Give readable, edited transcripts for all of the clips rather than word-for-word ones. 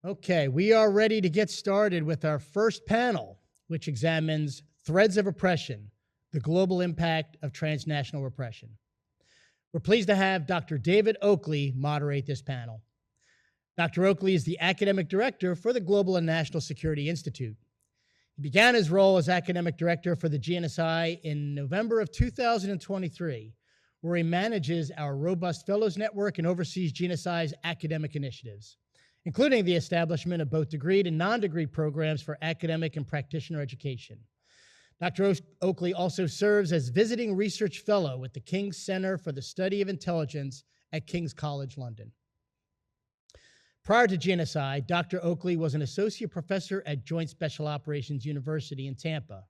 Okay, we are ready to get started with our first panel, which examines threads of oppression, the global impact of transnational repression. We're pleased to have Dr. David Oakley moderate this panel. Dr. Oakley is the academic director for the Global and National Security Institute. He began his role as academic director for the GNSI in November of 2023, where he manages our robust fellows network and oversees GNSI's academic initiatives, including the establishment of both degreed and non-degreed programs for academic and practitioner education. Dr. Oakley also serves as visiting research fellow with the King's Center for the Study of Intelligence at King's College London. Prior to GNSI, Dr. Oakley was an associate professor at Joint Special Operations University in Tampa.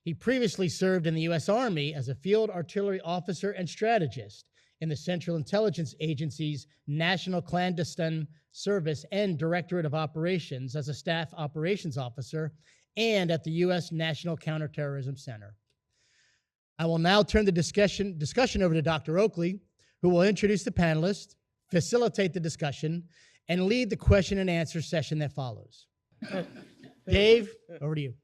He previously served in the U.S. Army as a field artillery officer and strategist in the Central Intelligence Agency's National Clandestine Service and Directorate of Operations as a staff operations officer and at the U.S. National Counterterrorism Center. I will now turn the discussion over to Dr. Oakley, who will introduce the panelists, facilitate the discussion, and lead the question and answer session that follows. Dave, over to you.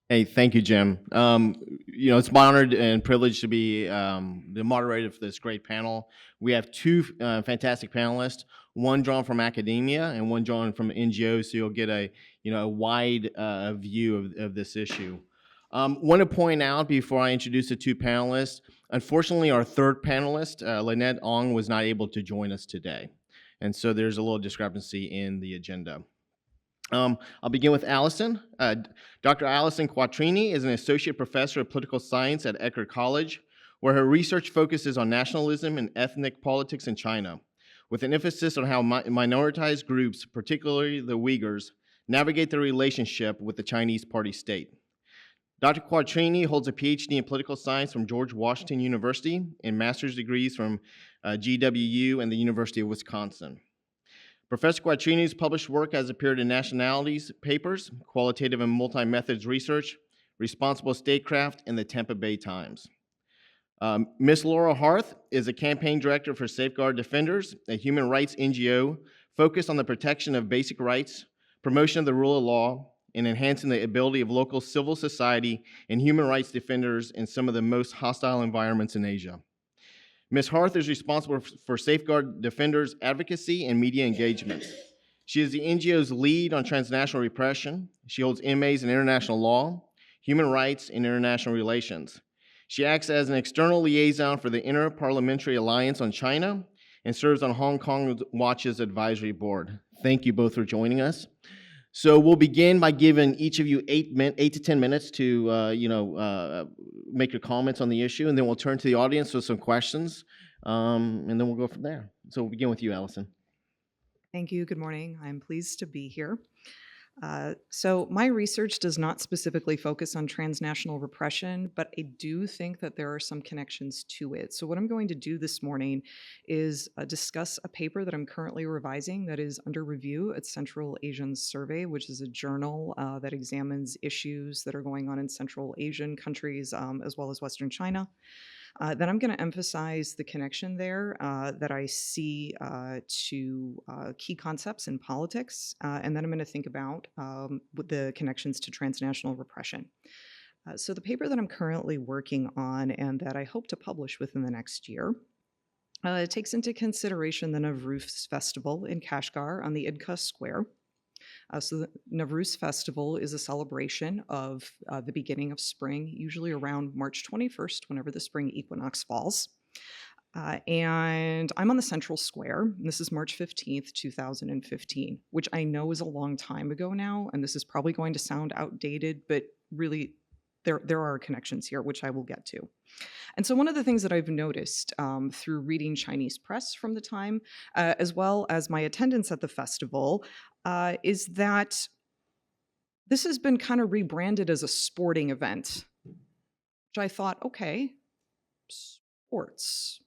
Hey, thank you, Jim. It's my honor and privilege to be the moderator for this great panel. We have two fantastic panelists, one drawn from academia and one drawn from NGOs, so you'll get a wide view of this issue. Want to point out before I introduce the two panelists, unfortunately, our third panelist, Lynette Ong, was not able to join us today, and so there's a little discrepancy in the agenda. I'll begin with Allison. Dr. Allison Quatrini is an associate professor of political science at Eckerd College, where her research focuses on nationalism and ethnic politics in China, with an emphasis on how minoritized groups, particularly the Uyghurs, navigate their relationship with the Chinese party state. Dr. Quatrini holds a PhD in political science from George Washington University and master's degrees from GWU and the University of Wisconsin. Professor Quattrini's published work has appeared in Nationalities Papers, Qualitative and Multi-Methods Research, Responsible Statecraft, and the Tampa Bay Times. Ms. Laura Harth is a campaign director for Safeguard Defenders, a human rights NGO focused on the protection of basic rights, promotion of the rule of law, and enhancing the ability of local civil society and human rights defenders in some of the most hostile environments in Asia. Ms. Harth is responsible for Safeguard Defenders advocacy and media engagement. She is the NGO's lead on transnational repression. She holds MAs in international law, human rights, and international relations. She acts as an external liaison for the Inter-Parliamentary Alliance on China and serves on Hong Kong Watch's advisory board. Thank you both for joining us. So we'll begin by giving each of you 8 to 10 minutes to make your comments on the issue, and then we'll turn to the audience with some questions, and then we'll go from there. So we'll begin with you, Allison. Thank you. Good morning. I'm pleased to be here. So my research does not specifically focus on transnational repression, but I do think that there are some connections to it. So what I'm going to do this morning is discuss a paper that I'm currently revising that is under review at Central Asian Survey, which is a journal that examines issues that are going on in Central Asian countries as well as Western China. Then I'm going to emphasize the connection there that I see to key concepts in politics, and then I'm going to think about the connections to transnational repression. So the paper that I'm currently working on and that I hope to publish within the next year it takes into consideration the Nowruz Festival in Kashgar on the Idka Square. So the Nowruz Festival is a celebration of the beginning of spring, usually around March 21st, whenever the spring equinox falls. And I'm on the Central Square, and this is March 15th, 2015, which I know is a long time ago now, and this is probably going to sound outdated, but really there are connections here, which I will get to. And so one of the things that I've noticed through reading Chinese press from the time, as well as my attendance at the festival, is that this has been kind of rebranded as a sporting event, which I thought, okay, sports.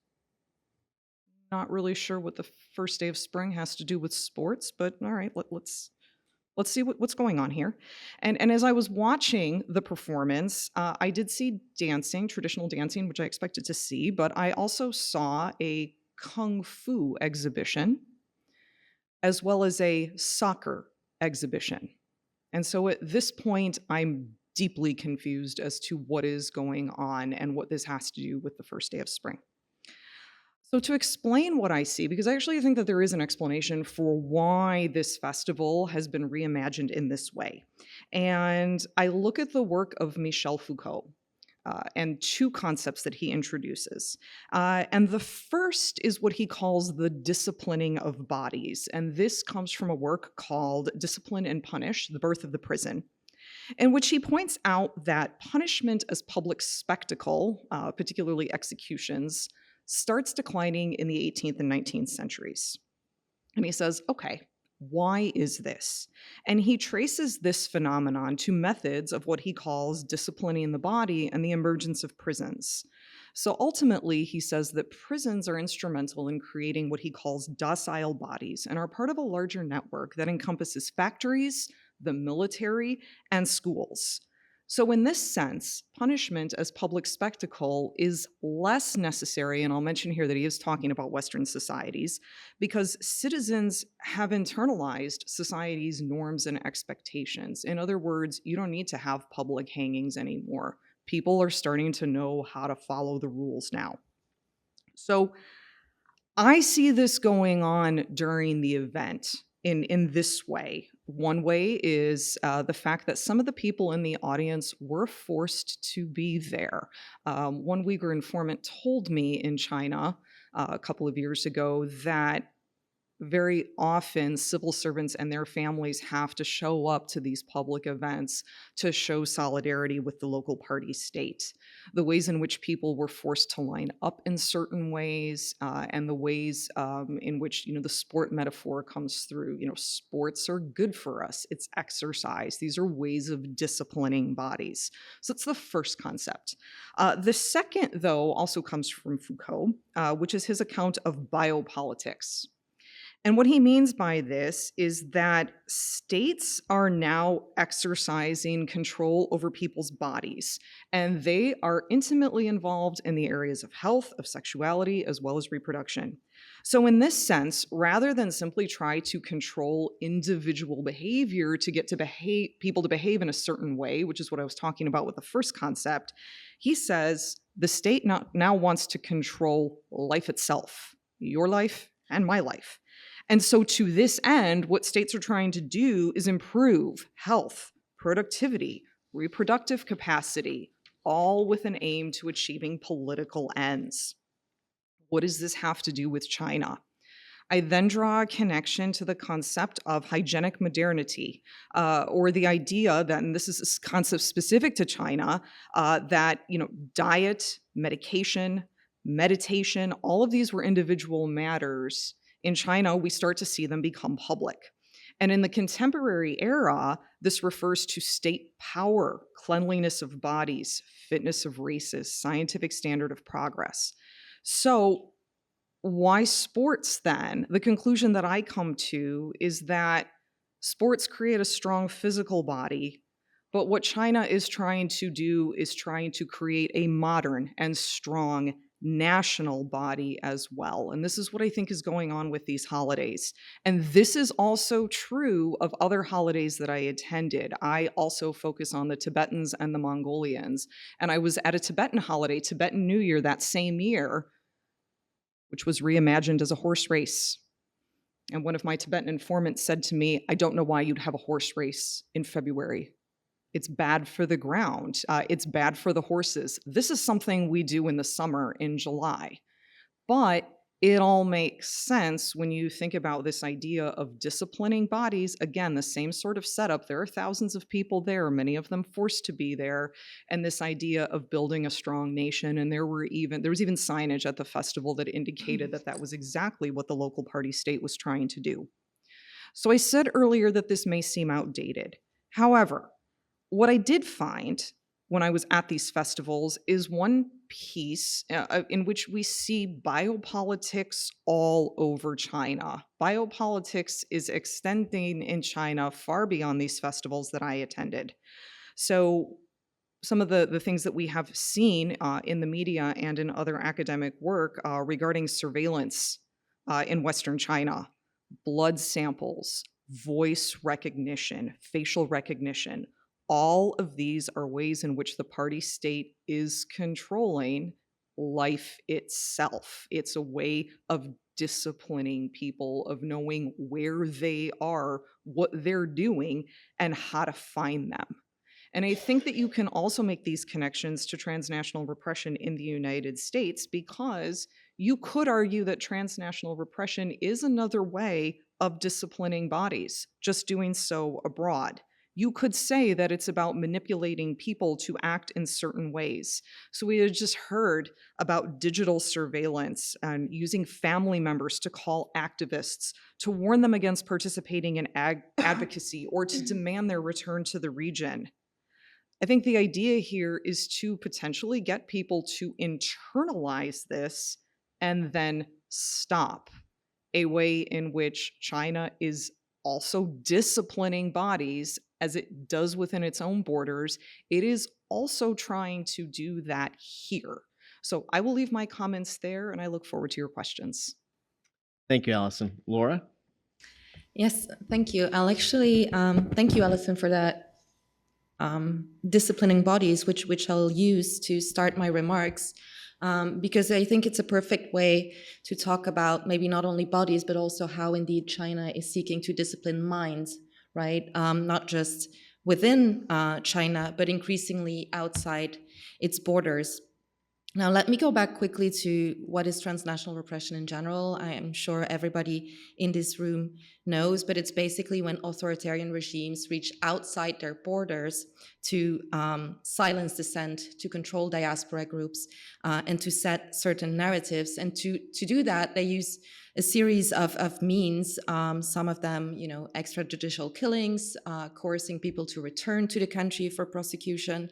Not really sure what the first day of spring has to do with sports, but all right, let's see what's going on here. And as I was watching the performance, I did see dancing, traditional dancing, which I expected to see, but I also saw kung fu exhibition, as well as a soccer exhibition. And so at this point, I'm deeply confused as to what is going on and what this has to do with the first day of spring. So to explain what I see, because I actually think that there is an explanation for why this festival has been reimagined in this way. And I look at the work of Michel Foucault. And two concepts that he introduces. And the first is what he calls the disciplining of bodies. And this comes from a work called Discipline and Punish, The Birth of the Prison, in which he points out that punishment as public spectacle, particularly executions, starts declining in the 18th and 19th centuries. And he says, okay, why is this? And he traces this phenomenon to methods of what he calls disciplining the body and the emergence of prisons. So ultimately, he says that prisons are instrumental in creating what he calls docile bodies and are part of a larger network that encompasses factories, the military, and schools. So in this sense, punishment as public spectacle is less necessary, and I'll mention here that he is talking about Western societies, because citizens have internalized society's norms and expectations. In other words, you don't need to have public hangings anymore. People are starting to know how to follow the rules now. So I see this going on during the event in this way. One way is the fact that some of the people in the audience were forced to be there. One Uyghur informant told me in China a couple of years ago that very often civil servants and their families have to show up to these public events to show solidarity with the local party state. The ways in which people were forced to line up in certain ways, and the ways in which, the sport metaphor comes through. Sports are good for us. It's exercise. These are ways of disciplining bodies. So that's the first concept. The second, though, also comes from Foucault, which is his account of biopolitics. And what he means by this is that states are now exercising control over people's bodies, and they are intimately involved in the areas of health, of sexuality, as well as reproduction. So in this sense, rather than simply try to control individual behavior to get to people to behave in a certain way, which is what I was talking about with the first concept, he says the state now wants to control life itself, your life and my life. And so to this end, what states are trying to do is improve health, productivity, reproductive capacity, all with an aim to achieving political ends. What does this have to do with China? I then draw a connection to the concept of hygienic modernity, or the idea that, and this is a concept specific to China, that diet, medication, meditation, all of these were individual matters. In China, we start to see them become public. And in the contemporary era, this refers to state power, cleanliness of bodies, fitness of races, scientific standard of progress. So why sports then? The conclusion that I come to is that sports create a strong physical body, but what China is trying to do is trying to create a modern and strong national body as well. And this is what I think is going on with these holidays. And this is also true of other holidays that I attended. I also focus on the Tibetans and the Mongolians. And I was at a Tibetan holiday, Tibetan New Year, that same year, which was reimagined as a horse race. And one of my Tibetan informants said to me, I don't know why you'd have a horse race in February. It's bad for the ground. It's bad for the horses. This is something we do in the summer in July. But it all makes sense when you think about this idea of disciplining bodies. Again, the same sort of setup. There are thousands of people there, many of them forced to be there. And this idea of building a strong nation. And there was even signage at the festival that indicated that that was exactly what the local party state was trying to do. So I said earlier that this may seem outdated. However, what I did find when I was at these festivals is one piece in which we see biopolitics all over China. Biopolitics is extending in China far beyond these festivals that I attended. So some of the things that we have seen in the media and in other academic work regarding surveillance in Western China, blood samples, voice recognition, facial recognition. All of these are ways in which the party state is controlling life itself. It's a way of disciplining people, of knowing where they are, what they're doing, and how to find them. And I think that you can also make these connections to transnational repression in the United States, because you could argue that transnational repression is another way of disciplining bodies, just doing so abroad. You could say that it's about manipulating people to act in certain ways. So we had just heard about digital surveillance and using family members to call activists, to warn them against participating in advocacy, or to demand their return to the region. I think the idea here is to potentially get people to internalize this and then stop. A way in which China is also disciplining bodies as it does within its own borders. It is also trying to do that here. So I will leave my comments there, and I look forward to your questions. Thank you, Allison. Laura? Yes, thank you. I'll actually, thank you, Allison, for that disciplining bodies, which I'll use to start my remarks, because I think it's a perfect way to talk about maybe not only bodies, but also how indeed China is seeking to discipline minds, right? Not just within China, but increasingly outside its borders. Now, let me go back quickly to what is transnational repression in general. I am sure everybody in this room knows, but it's basically when authoritarian regimes reach outside their borders to silence dissent, to control diaspora groups, and to set certain narratives. And to do that, they use a series of means, some of them, extrajudicial killings, coercing people to return to the country for prosecution,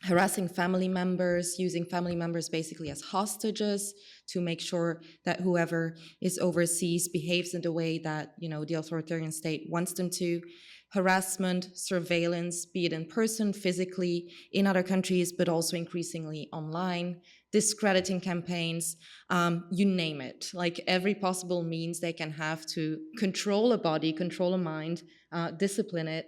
harassing family members, using family members basically as hostages to make sure that whoever is overseas behaves in the way that, the authoritarian state wants them to. Harassment, surveillance, be it in person, physically, in other countries, but also increasingly online, discrediting campaigns, you name it. Like every possible means they can have to control a body, control a mind, discipline it,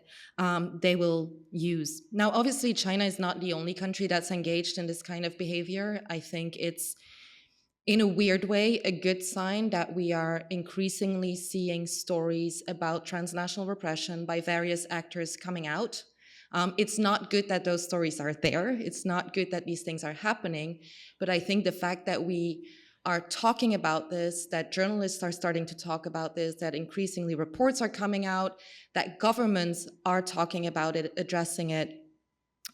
they will use. Now, obviously, China is not the only country that's engaged in this kind of behavior. I think it's, in a weird way, a good sign that we are increasingly seeing stories about transnational repression by various actors coming out. It's not good that those stories are there. It's not good that these things are happening. But I think the fact that we are talking about this, that journalists are starting to talk about this, that increasingly reports are coming out, that governments are talking about it, addressing it,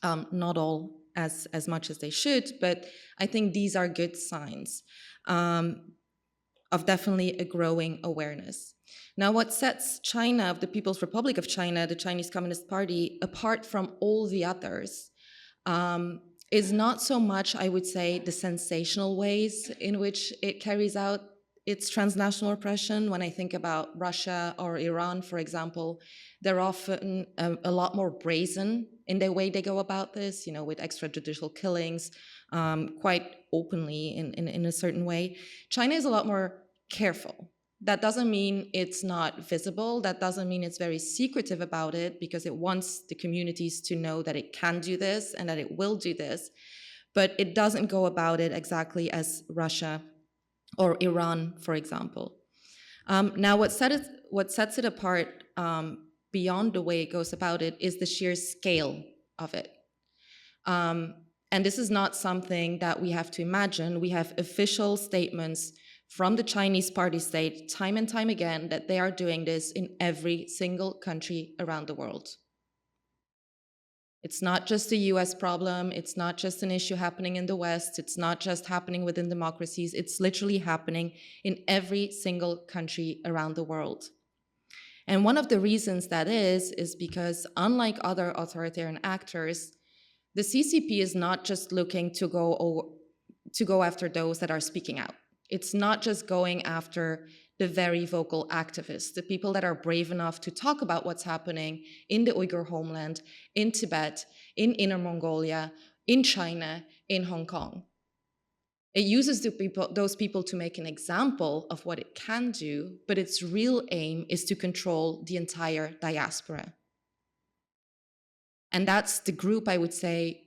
not all as much as they should, but I think these are good signs of definitely a growing awareness. Now, what sets China, the People's Republic of China, the Chinese Communist Party, apart from all the others, is not so much, I would say, the sensational ways in which it carries out its transnational repression. When I think about Russia or Iran, for example, they're often a lot more brazen in the way they go about this, with extrajudicial killings, quite openly in a certain way. China is a lot more careful. That doesn't mean it's not visible. That doesn't mean it's very secretive about it, because it wants the communities to know that it can do this and that it will do this. But it doesn't go about it exactly as Russia or Iran, for example. Now, what sets it apart beyond the way it goes about it is the sheer scale of it. And this is not something that we have to imagine. We have official statements from the Chinese party state time and time again that they are doing this in every single country around the world. It's not just a US problem. It's not just an issue happening in the West. It's not just happening within democracies. It's literally happening in every single country around the world. And one of the reasons that is because unlike other authoritarian actors, the CCP is not just looking to go after those that are speaking out. It's not just going after the very vocal activists, the people that are brave enough to talk about what's happening in the Uyghur homeland, in Tibet, in Inner Mongolia, in China, in Hong Kong. It uses those people to make an example of what it can do, but its real aim is to control the entire diaspora. And that's the group, I would say,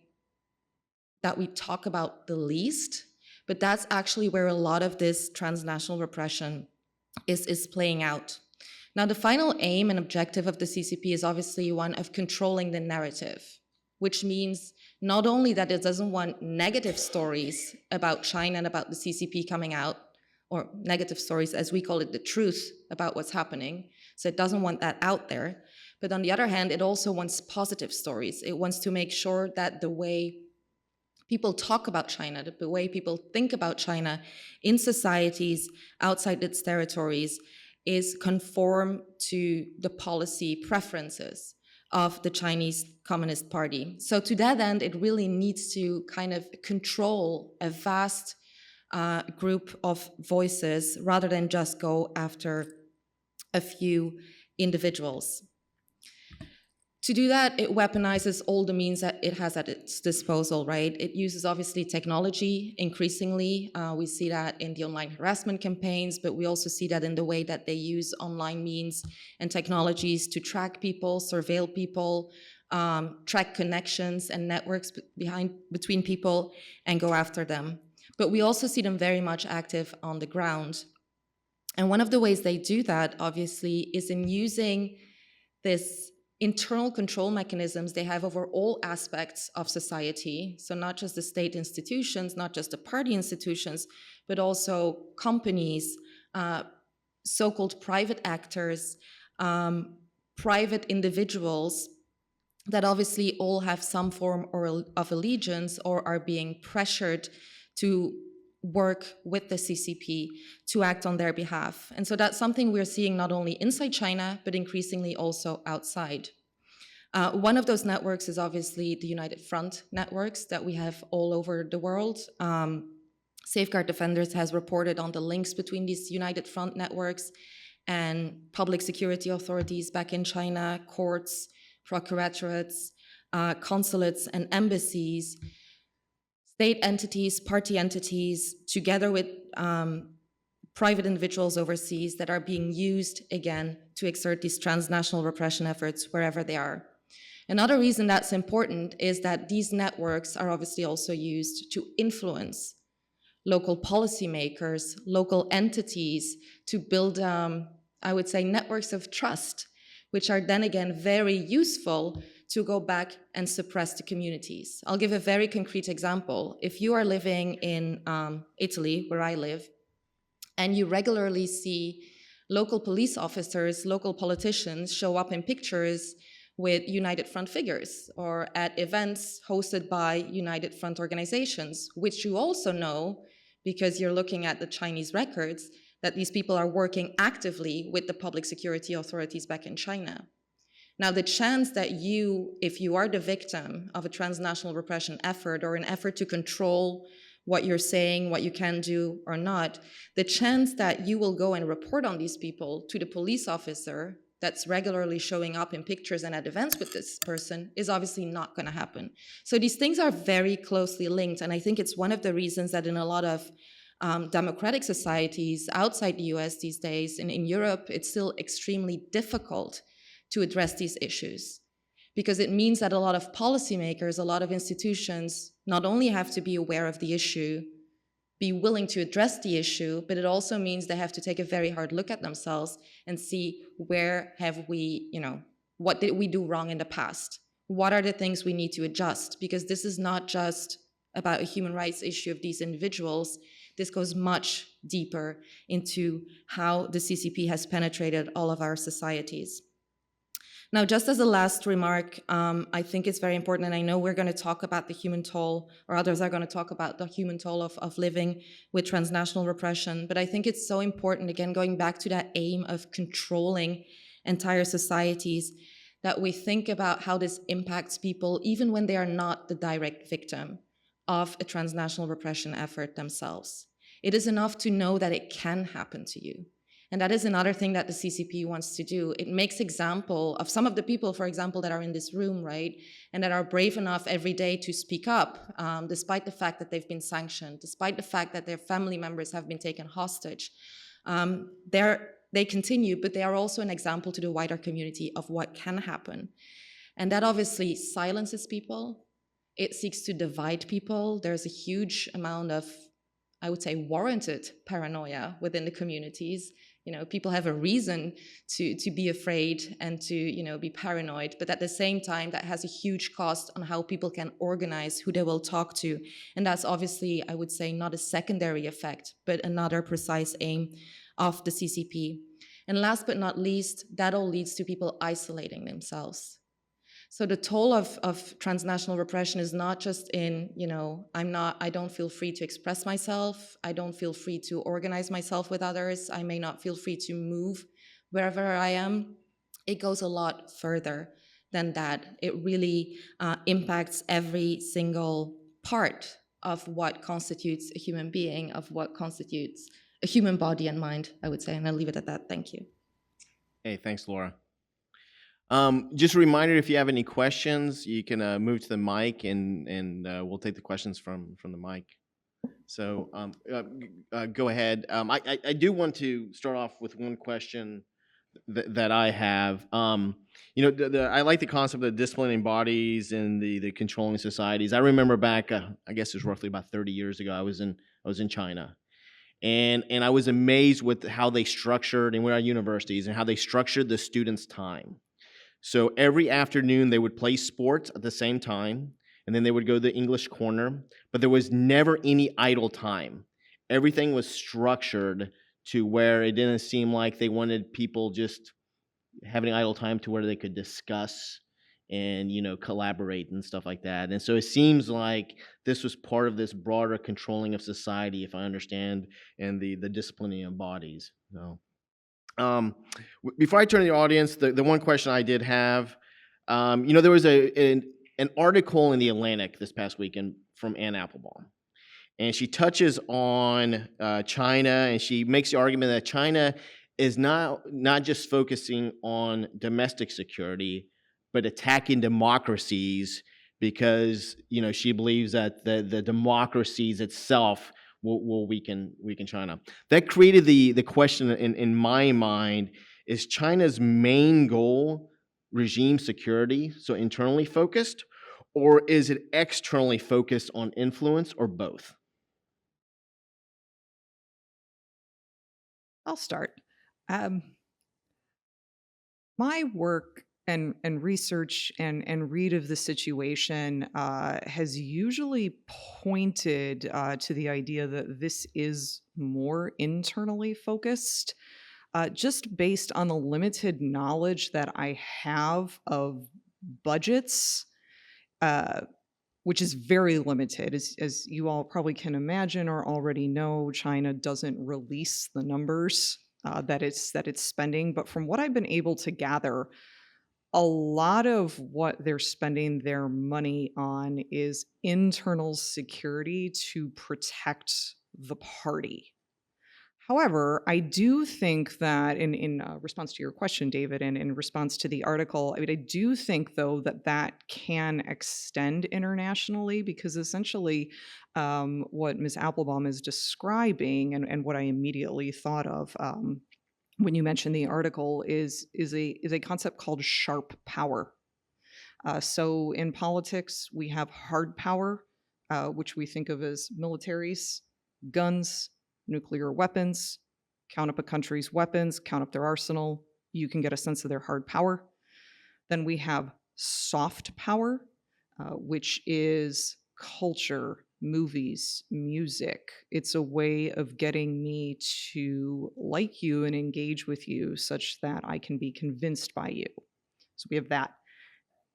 that we talk about the least, but that's actually where a lot of this transnational repression is playing out. Now, the final aim and objective of the CCP is obviously one of controlling the narrative, which means not only that it doesn't want negative stories about China and about the CCP coming out, or negative stories, as we call it, the truth about what's happening. So it doesn't want that out there. But on the other hand, it also wants positive stories. It wants to make sure that the way people talk about China, the way people think about China in societies outside its territories is conform to the policy preferences of the Chinese Communist Party. So to that end, it really needs to kind of control a vast group of voices rather than just go after a few individuals. To do that, it weaponizes all the means that it has at its disposal, right? It uses obviously technology increasingly. We see that in the online harassment campaigns, but we also see that in the way that they use online means and technologies to track people, surveil people, track connections and networks between people and go after them. But we also see them very much active on the ground. And one of the ways they do that, obviously, is in using this internal control mechanisms they have over all aspects of society. So not just the state institutions, not just the party institutions, but also companies, so-called private actors, private individuals that obviously all have some form of allegiance or are being pressured to work with the CCP to act on their behalf. And so that's something we're seeing not only inside China, but increasingly also outside. One of those networks is obviously the United Front networks that we have all over the world. Safeguard Defenders has reported on the links between these United Front networks and public security authorities back in China, courts, procuratorates, consulates, and embassies, state entities, party entities, together with private individuals overseas that are being used, again, to exert these transnational repression efforts wherever they are. Another reason that's important is that these networks are obviously also used to influence local policymakers, local entities, to build, I would say, networks of trust, which are then again very useful to go back and suppress the communities. I'll give a very concrete example. If you are living in Italy, where I live, and you regularly see local police officers, local politicians show up in pictures with United Front figures or at events hosted by United Front organizations, which you also know, because you're looking at the Chinese records, that these people are working actively with the public security authorities back in China. Now, the chance that you, if you are the victim of a transnational repression effort or an effort to control what you're saying, what you can do or not, the chance that you will go and report on these people to the police officer that's regularly showing up in pictures and at events with this person is obviously not going to happen. So these things are very closely linked, and I think it's one of the reasons that in a lot of democratic societies outside the US these days, and in Europe, it's still extremely difficult to address these issues, because it means that a lot of policymakers, a lot of institutions not only have to be aware of the issue, be willing to address the issue, but it also means they have to take a very hard look at themselves and see where have we, what did we do wrong in the past? What are the things we need to adjust? Because this is not just about a human rights issue of these individuals. This goes much deeper into how the CCP has penetrated all of our societies. Now, just as a last remark, I think it's very important, and I know we're going to talk about the human toll, or others are going to talk about the human toll of living with transnational repression, but I think it's so important, again, going back to that aim of controlling entire societies, that we think about how this impacts people, even when they are not the direct victim of a transnational repression effort themselves. It is enough to know that it can happen to you. And that is another thing that the CCP wants to do. It makes example of some of the people, for example, that are in this room, right? And that are brave enough every day to speak up, despite the fact that they've been sanctioned, despite the fact that their family members have been taken hostage. They continue, but they are also an example to the wider community of what can happen. And that obviously silences people. It seeks to divide people. There's a huge amount of, I would say, warranted paranoia within the communities. People have a reason to be afraid and to, be paranoid, but at the same time, that has a huge cost on how people can organize who they will talk to. And that's obviously, I would say, not a secondary effect, but another precise aim of the CCP. And last but not least, that all leads to people isolating themselves. So the toll of transnational repression is not just in, I don't feel free to express myself. I don't feel free to organize myself with others. I may not feel free to move wherever I am. It goes a lot further than that. It really impacts every single part of what constitutes a human being, of what constitutes a human body and mind, I would say. And I'll leave it at that. Thank you. Hey, thanks, Laura. Just a reminder, if you have any questions, you can move to the mic, and we'll take the questions from the mic. So go ahead. I do want to start off with one question that I have. I like the concept of disciplining bodies and the controlling societies. I remember back, I guess it was roughly about 30 years ago, I was in China. And I was amazed with how they structured, and we're at universities, and how they structured the students' time. So every afternoon they would play sports at the same time, and then they would go to the English corner, but there was never any idle time. Everything was structured to where it didn't seem like they wanted people just having idle time, to where they could discuss and, collaborate and stuff like that. And so it seems like this was part of this broader controlling of society, if I understand, and the disciplining of bodies. So. Before I turn to the audience, the one question I did have, there was an article in the Atlantic this past weekend from Ann Applebaum, and she touches on China, and she makes the argument that China is not just focusing on domestic security, but attacking democracies, because she believes that the democracies itself will weaken China. That created the question in my mind: is China's main goal regime security, so internally focused, or is it externally focused on influence, or both? I'll start. My work and research and read of the situation has usually pointed to the idea that this is more internally focused, just based on the limited knowledge that I have of budgets, which is very limited. As you all probably can imagine or already know, China doesn't release the numbers that it's spending. But from what I've been able to gather, a lot of what they're spending their money on is internal security to protect the party. However, I do think that in response to your question, David, and in response to the article, I do think, though, that can extend internationally, because essentially what Ms. Applebaum is describing, and what I immediately thought of when you mentioned the article, is a concept called sharp power. So in politics, we have hard power, which we think of as militaries, guns, nuclear weapons. Count up a country's weapons, count up their arsenal, you can get a sense of their hard power. Then we have soft power, which is culture, movies, music. It's a way of getting me to like you and engage with you such that I can be convinced by you. So we have that.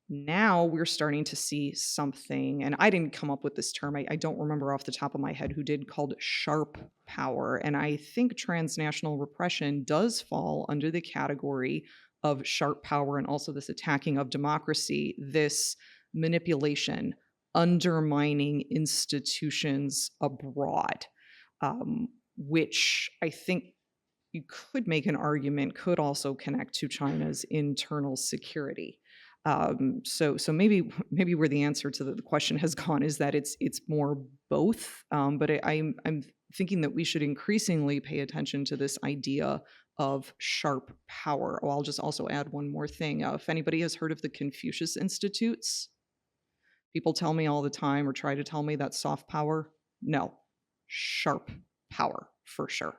Now we're starting to see something, and I didn't come up with this term. I don't remember off the top of my head who did, called sharp power. And I think transnational repression does fall under the category of sharp power, and also this attacking of democracy, this manipulation, undermining institutions abroad, which I think you could make an argument could also connect to China's internal security. So maybe where the answer to the question has gone is that it's more both. But I'm thinking that we should increasingly pay attention to this idea of sharp power. Oh, I'll just also add one more thing. If anybody has heard of the Confucius Institutes, people tell me all the time or try to tell me that soft power. No, sharp power for sure.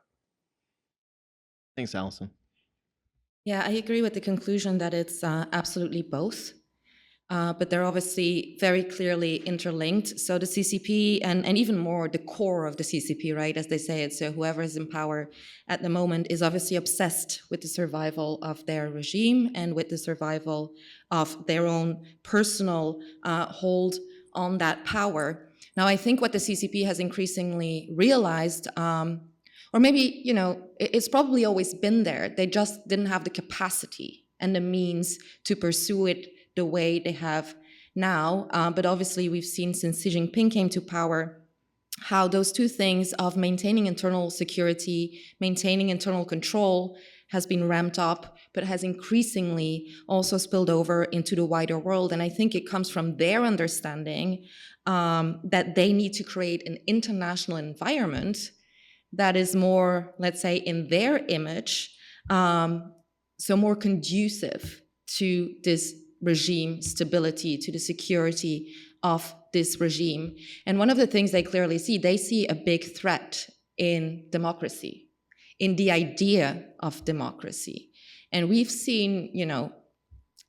Thanks, Allison. Yeah, I agree with the conclusion that it's absolutely both. But they're obviously very clearly interlinked. So the CCP, and even more the core of the CCP, right, as they say it, so whoever is in power at the moment is obviously obsessed with the survival of their regime and with the survival of their own personal hold on that power. Now, I think what the CCP has increasingly realized, or maybe, it's probably always been there, they just didn't have the capacity and the means to pursue it the way they have now. But obviously we've seen since Xi Jinping came to power how those two things of maintaining internal security, maintaining internal control has been ramped up, but has increasingly also spilled over into the wider world. And I think it comes from their understanding that they need to create an international environment that is more, let's say, in their image, so more conducive to this regime stability, to the security of this regime. And one of the things they clearly see, they see a big threat in democracy, in the idea of democracy. And we've seen,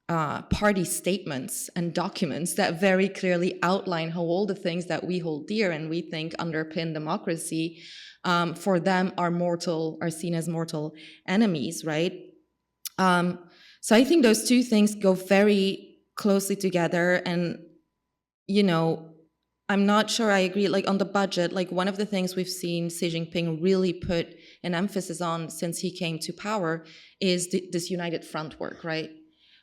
party statements and documents that very clearly outline how all the things that we hold dear and we think underpin democracy, for them are seen as mortal enemies, right? So I think those two things go very closely together. And, I'm not sure I agree, on the budget, one of the things we've seen Xi Jinping really put an emphasis on since he came to power is this united front work, right?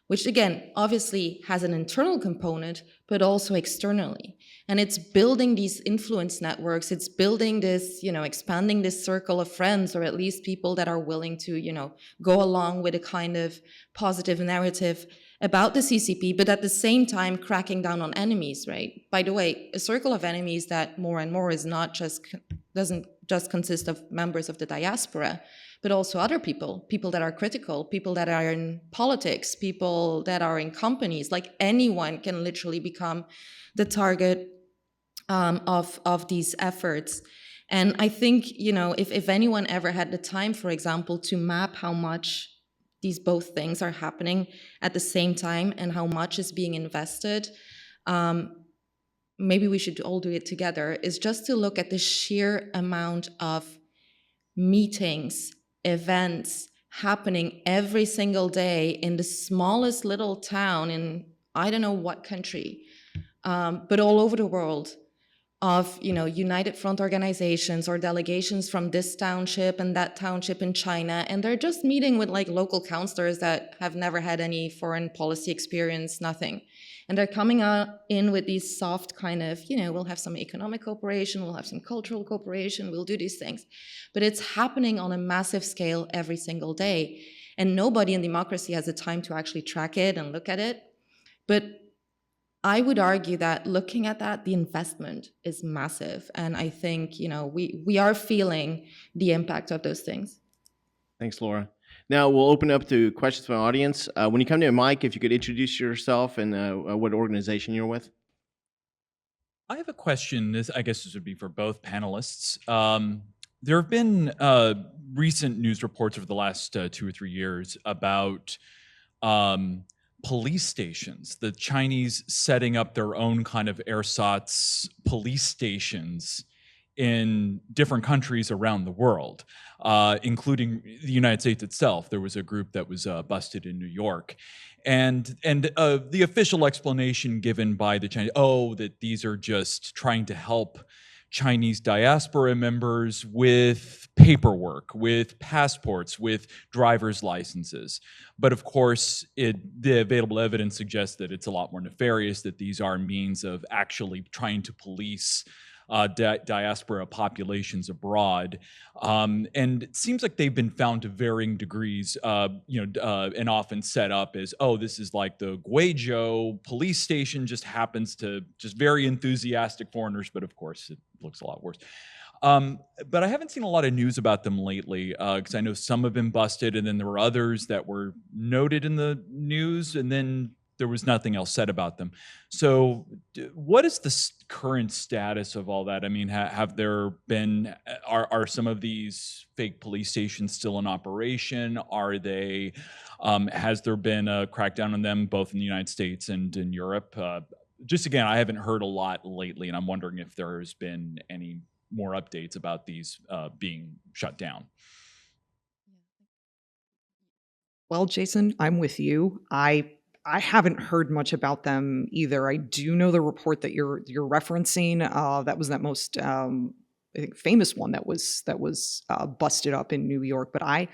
Which again, obviously has an internal component, but also externally. And it's building these influence networks, it's building this, expanding this circle of friends, or at least people that are willing to, go along with a kind of positive narrative about the CCP, but at the same time cracking down on enemies, right? By the way, a circle of enemies that more and more doesn't just consist of members of the diaspora, but also other people that are critical, people that are in politics, people that are in companies. Anyone can literally become the target of these efforts. And I think, if anyone ever had the time, for example, to map how much these both things are happening at the same time and how much is being invested, maybe we should all do it together, is just to look at the sheer amount of meetings, events happening every single day in the smallest little town in I don't know what country, but all over the world, of United Front organizations or delegations from this township and that township in China, and they're just meeting with local counselors that have never had any foreign policy experience, nothing. And they're coming in with these soft kind of, we'll have some economic cooperation, we'll have some cultural cooperation, we'll do these things. But it's happening on a massive scale every single day. And nobody in democracy has the time to actually track it and look at it. But I would argue that looking at that, the investment is massive. And I think, we are feeling the impact of those things. Thanks, Laura. Now we'll open up to questions from the audience. When you come to a mic, if you could introduce yourself and what organization you're with. I have a question. I guess this would be for both panelists. There have been recent news reports over the last 2 or 3 years about police stations, the Chinese setting up their own kind of ersatz police stations in different countries around the world, including the United States itself. There was a group that was busted in New York. And the official explanation given by the Chinese, that these are just trying to help Chinese diaspora members with paperwork, with passports, with driver's licenses. But of course, the available evidence suggests that it's a lot more nefarious, that these are means of actually trying to police diaspora populations abroad. And it seems like they've been found to varying degrees, and often set up as, oh, this is like the Guizhou police station, just happens to just very enthusiastic foreigners, but of course it looks a lot worse. But I haven't seen a lot of news about them lately, because I know some have been busted, and then there were others that were noted in the news, and then there was nothing else said about them. So what is the current status of all that? I mean, have there been, are some of these fake police stations still in operation? Are they, has there been a crackdown on them both in the United States and in Europe? Just again, I haven't heard a lot lately, and I'm wondering if there's been any more updates about these being shut down. Well, Jason, I'm with you. I haven't heard much about them either. I do know the report that you're referencing. That was that most I think famous one that was busted up in New York. But I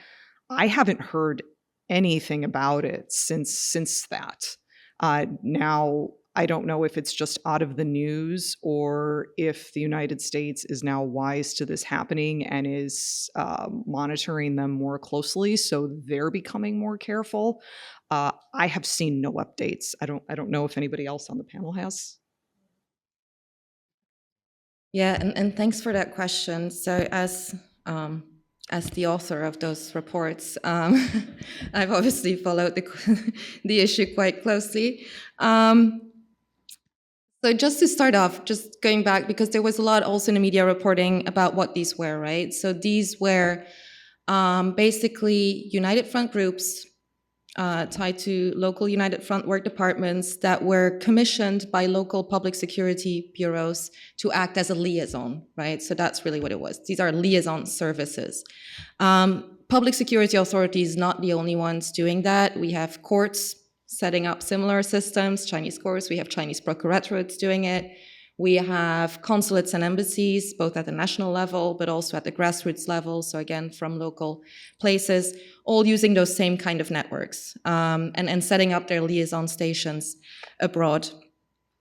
haven't heard anything about it since that. Now I don't know if it's just out of the news or if the United States is now wise to this happening and is monitoring them more closely, so they're becoming more careful. I have seen no updates. I don't know if anybody else on the panel has. Yeah, and thanks for that question. So as the author of those reports, I've obviously followed the issue quite closely. So just to start off, just going back, because there was a lot also in the media reporting about what these were, right? So these were basically United Front groups tied to local United Front work departments that were commissioned by local public security bureaus to act as a liaison, right? So that's really what it was. These are liaison services. Public security authorities, not the only ones doing that. We have courts setting up similar systems, Chinese courts. We have Chinese procuratorate doing it. We have consulates and embassies, both at the national level, but also at the grassroots level. So again, from local places, all using those same kind of networks and setting up their liaison stations abroad.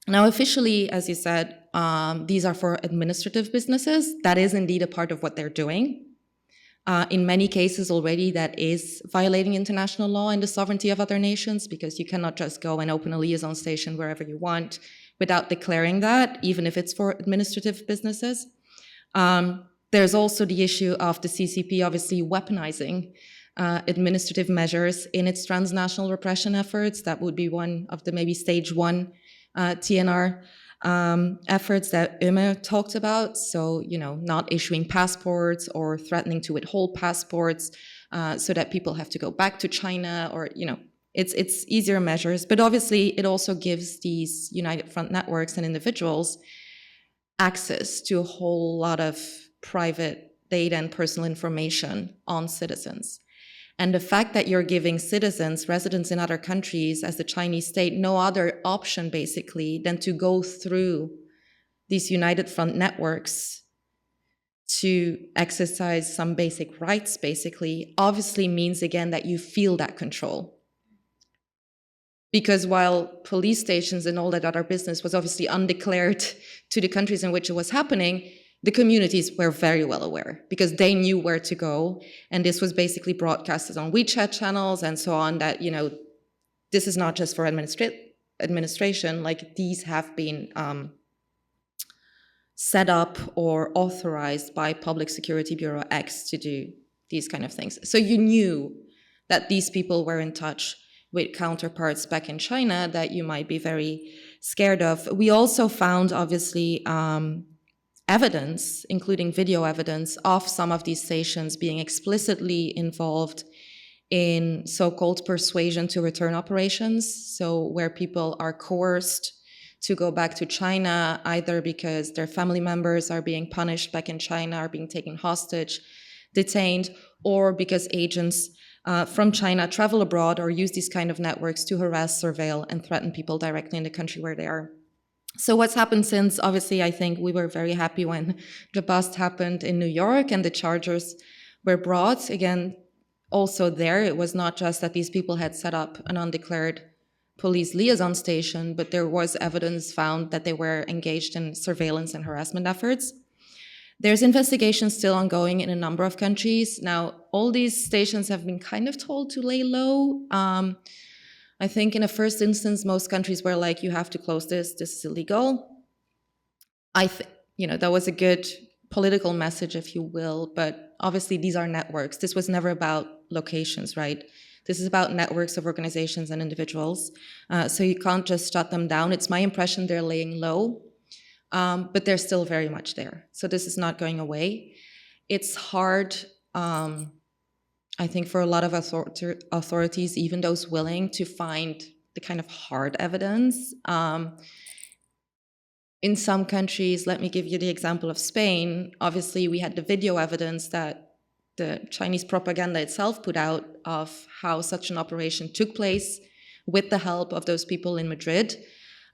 Now, officially, as you said, these are for administrative businesses. That is indeed a part of what they're doing. In many cases already, that is violating international law and the sovereignty of other nations, because you cannot just go and open a liaison station wherever you want without declaring that, even if it's for administrative businesses. There's also the issue of the CCP obviously weaponizing administrative measures in its transnational repression efforts. That would be one of the maybe stage one TNR efforts that Ömer talked about. So, not issuing passports or threatening to withhold passports so that people have to go back to China, or, it's easier measures. But obviously, it also gives these United Front networks and individuals access to a whole lot of private data and personal information on citizens. And the fact that you're giving citizens, residents in other countries, as the Chinese state, no other option basically than to go through these United Front networks to exercise some basic rights, basically, obviously means again that you feel that control. Because while police stations and all that other business was obviously undeclared to the countries in which it was happening, the communities were very well aware because they knew where to go. And this was basically broadcasted on WeChat channels and so on, that, this is not just for administration, like these have been set up or authorized by Public Security Bureau X to do these kind of things. So you knew that these people were in touch with counterparts back in China that you might be very scared of. We also found, obviously, evidence, including video evidence, of some of these stations being explicitly involved in so-called persuasion to return operations, so where people are coerced to go back to China, either because their family members are being punished back in China, are being taken hostage, detained, or because agents from China travel abroad or use these kind of networks to harass, surveil, and threaten people directly in the country where they are. So what's happened since, obviously, I think we were very happy when the bust happened in New York and the charges were brought. Again, also there, it was not just that these people had set up an undeclared police liaison station, but there was evidence found that they were engaged in surveillance and harassment efforts. There's investigations still ongoing in a number of countries. Now, all these stations have been kind of told to lay low. I think in a first instance, most countries were like, you have to close this is illegal. That was a good political message, if you will, but obviously these are networks. This was never about locations, right? This is about networks of organizations and individuals. So you can't just shut them down. It's my impression they're laying low, but they're still very much there. So this is not going away. It's hard, I think, for a lot of authorities, even those willing, to find the kind of hard evidence. In some countries, let me give you the example of Spain. Obviously, we had the video evidence that the Chinese propaganda itself put out of how such an operation took place with the help of those people in Madrid.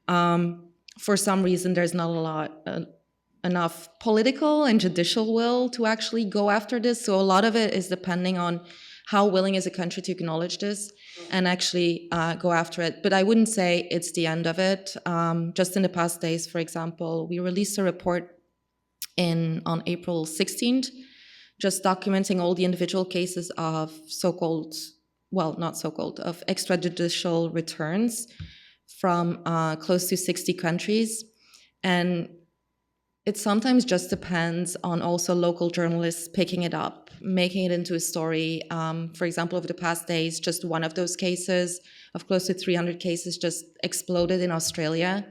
For some reason, there's not enough political and judicial will to actually go after this. So a lot of it is depending on how willing is a country to acknowledge this and actually go after it. But I wouldn't say it's the end of it. Just in the past days, for example, we released a report on April 16th, just documenting all the individual cases of of extrajudicial returns from close to 60 countries. And it sometimes just depends on also local journalists picking it up, making it into a story. For example, over the past days, just one of those cases of close to 300 cases just exploded in Australia.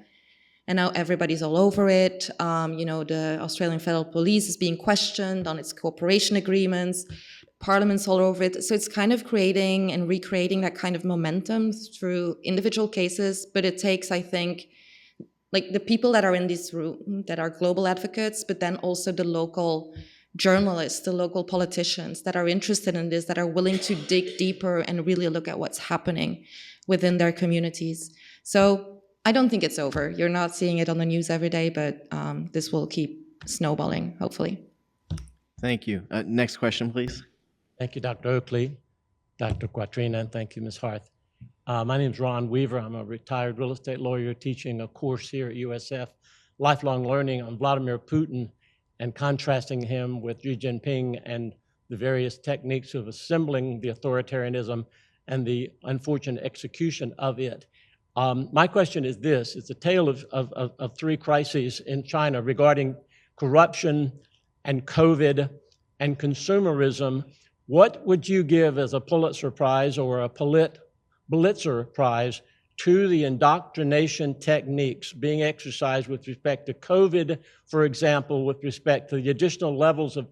And now everybody's all over it. The Australian Federal Police is being questioned on its cooperation agreements. Parliament's all over it. So it's kind of creating and recreating that kind of momentum through individual cases. But it takes, I think, like the people that are in this room that are global advocates, but then also the local journalists, the local politicians that are interested in this, that are willing to dig deeper and really look at what's happening within their communities. So I don't think it's over. You're not seeing it on the news every day, but this will keep snowballing, hopefully. Thank you. Next question, please. Thank you, Dr. Oakley, Dr. Quatrini, and thank you, Ms. Harth. My name is Ron Weaver. I'm a retired real estate lawyer teaching a course here at USF, Lifelong Learning on Vladimir Putin and contrasting him with Xi Jinping and the various techniques of assembling the authoritarianism and the unfortunate execution of it. My question is this: it's a tale of three crises in China regarding corruption and COVID and consumerism. What would you give as a Pulitzer Prize or a Blitzer Prize to the indoctrination techniques being exercised with respect to COVID, for example, with respect to the additional levels of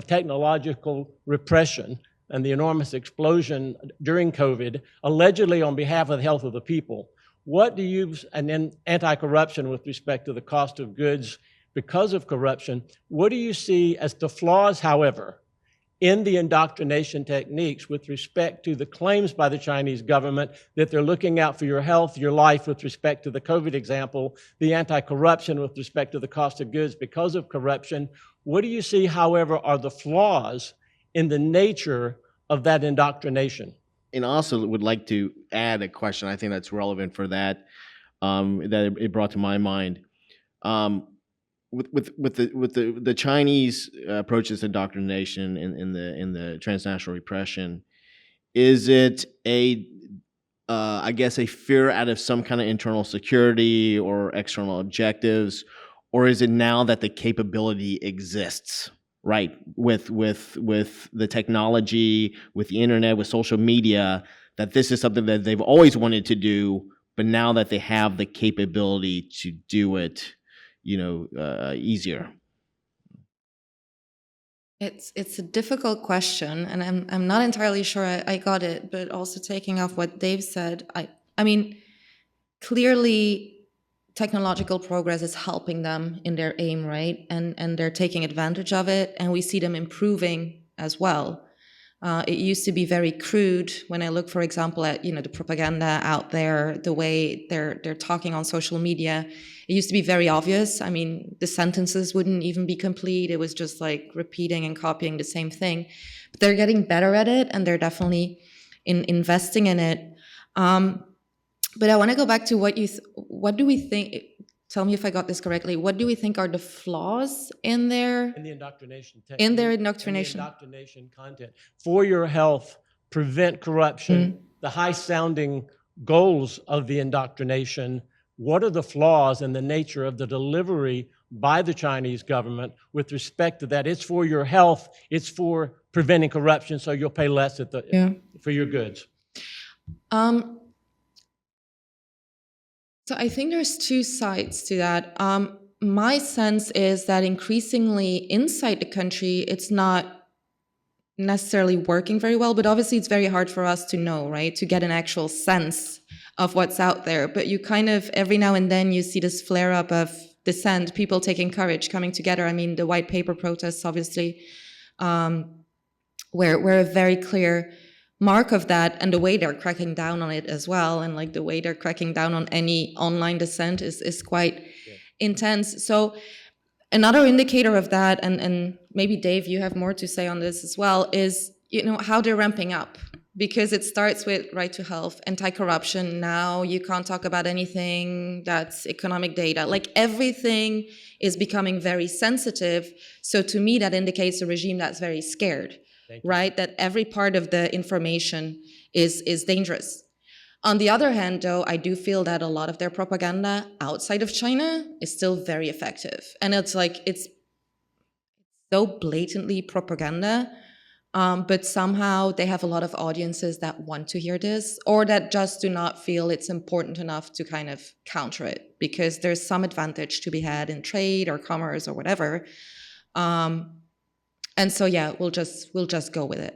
technological repression and the enormous explosion during COVID, allegedly on behalf of the health of the people? What do you, and then anti-corruption with respect to the cost of goods because of corruption, what do you see as the flaws, however, in the indoctrination techniques with respect to the claims by the Chinese government that they're looking out for your health, your life with respect to the COVID example, the anti-corruption with respect to the cost of goods because of corruption? What do you see, however, are the flaws in the nature of that indoctrination? And also would like to add a question I think that's relevant for that, that it brought to my mind. With the Chinese approaches to indoctrination in the transnational repression, is it I guess a fear out of some kind of internal security or external objectives, or is it now that the capability exists, right? With the technology, with the internet, with social media, that this is something that they've always wanted to do, but now that they have the capability to do it, easier? It's a difficult question, and I'm not entirely sure I got it, but also taking off what Dave said, I mean, clearly technological progress is helping them in their aim, right? And they're taking advantage of it, and we see them improving as well. It used to be very crude when I look, for example, at the propaganda out there, the way they're talking on social media. It used to be very obvious. I mean, the sentences wouldn't even be complete. It was just like repeating and copying the same thing. But they're getting better at it, and they're definitely investing in it. But I want to go back to what do we think? Tell me if I got this correctly. What do we think are the flaws in their In the indoctrination. in their In the indoctrination? indoctrination content. For your health, prevent corruption, the high-sounding goals of the indoctrination. What are the flaws in the nature of the delivery by the Chinese government with respect to that? It's for your health, it's for preventing corruption, so you'll pay less at for your goods. So I think there's two sides to that. My sense is that increasingly inside the country, it's not necessarily working very well, but obviously it's very hard for us to know, right? To get an actual sense of what's out there. But you kind of, every now and then you see this flare up of dissent, people taking courage, coming together. I mean, the white paper protests, obviously, were a very clear mark of that, and the way they're cracking down on it as well, and like the way they're cracking down on any online dissent is quite intense. So another indicator of that, and maybe Dave, you have more to say on this as well, is how they're ramping up, because it starts with right to health, anti-corruption. Now you can't talk about anything that's economic data. Like everything is becoming very sensitive. So to me, that indicates a regime that's very scared. Right? That every part of the information is dangerous. On the other hand, though, I do feel that a lot of their propaganda outside of China is still very effective. And it's like, it's so blatantly propaganda, but somehow they have a lot of audiences that want to hear this, or that just do not feel it's important enough to kind of counter it, because there's some advantage to be had in trade or commerce or whatever. And so, yeah, we'll just go with it.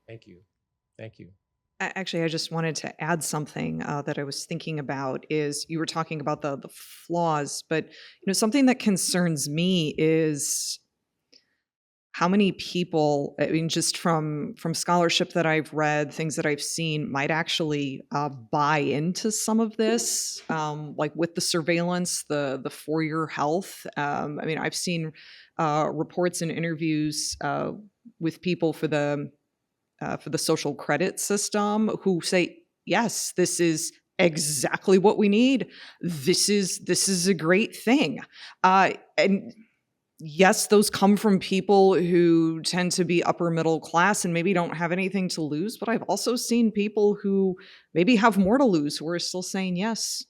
Thank you. Thank you. Actually, I just wanted to add something that I was thinking about. Is you were talking about the flaws, but something that concerns me is how many people, I mean, just from scholarship that I've read, things that I've seen, might actually buy into some of this, like with the surveillance, the for your health. I mean, I've seen reports and interviews with people for the social credit system who say, yes, this is exactly what we need. This is a great thing. And yes, those come from people who tend to be upper middle class and maybe don't have anything to lose. But I've also seen people who maybe have more to lose who are still saying, yes,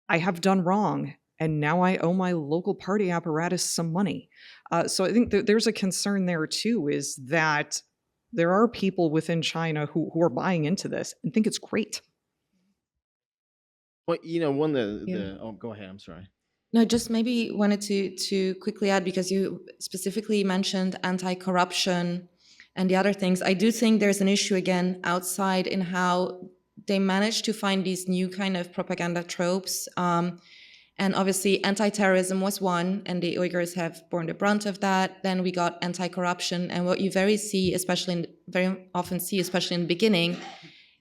I have done wrong, and now I owe my local party apparatus some money. So I think there's a concern there too, is that there are people within China who are buying into this and think it's great. Well, one of the oh, go ahead. I'm sorry. No, just maybe wanted to quickly add, because you specifically mentioned anti-corruption and the other things. I do think there's an issue again outside in how they managed to find these new kind of propaganda tropes. And obviously anti-terrorism was one, and the Uyghurs have borne the brunt of that. Then we got anti-corruption, and what you very often see, especially in the beginning,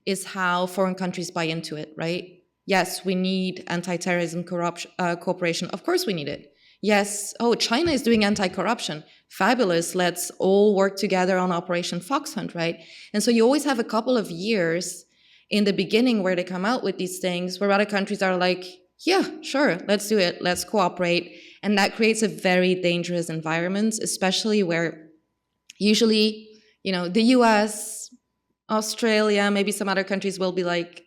is how foreign countries buy into it, right? Yes, we need anti-terrorism cooperation. Of course we need it. Yes, China is doing anti-corruption. Fabulous, let's all work together on Operation Fox Hunt, right? And so you always have a couple of years in the beginning where they come out with these things, where other countries are like, yeah, sure, let's do it, let's cooperate. And that creates a very dangerous environment, especially where usually, the US, Australia, maybe some other countries will be like,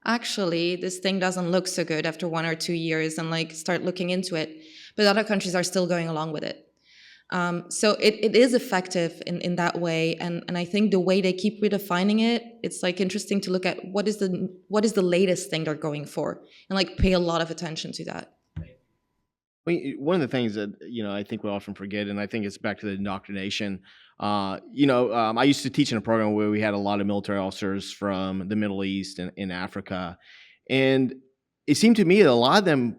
actually, this thing doesn't look so good after 1 or 2 years, and like start looking into it. But other countries are still going along with it. So it is effective in that way, and I think the way they keep redefining it, it's like interesting to look at what is the latest thing they're going for, and like pay a lot of attention to that. One of the things that I think we often forget, and I think it's back to the indoctrination. I used to teach in a program where we had a lot of military officers from the Middle East and Africa, and it seemed to me that a lot of them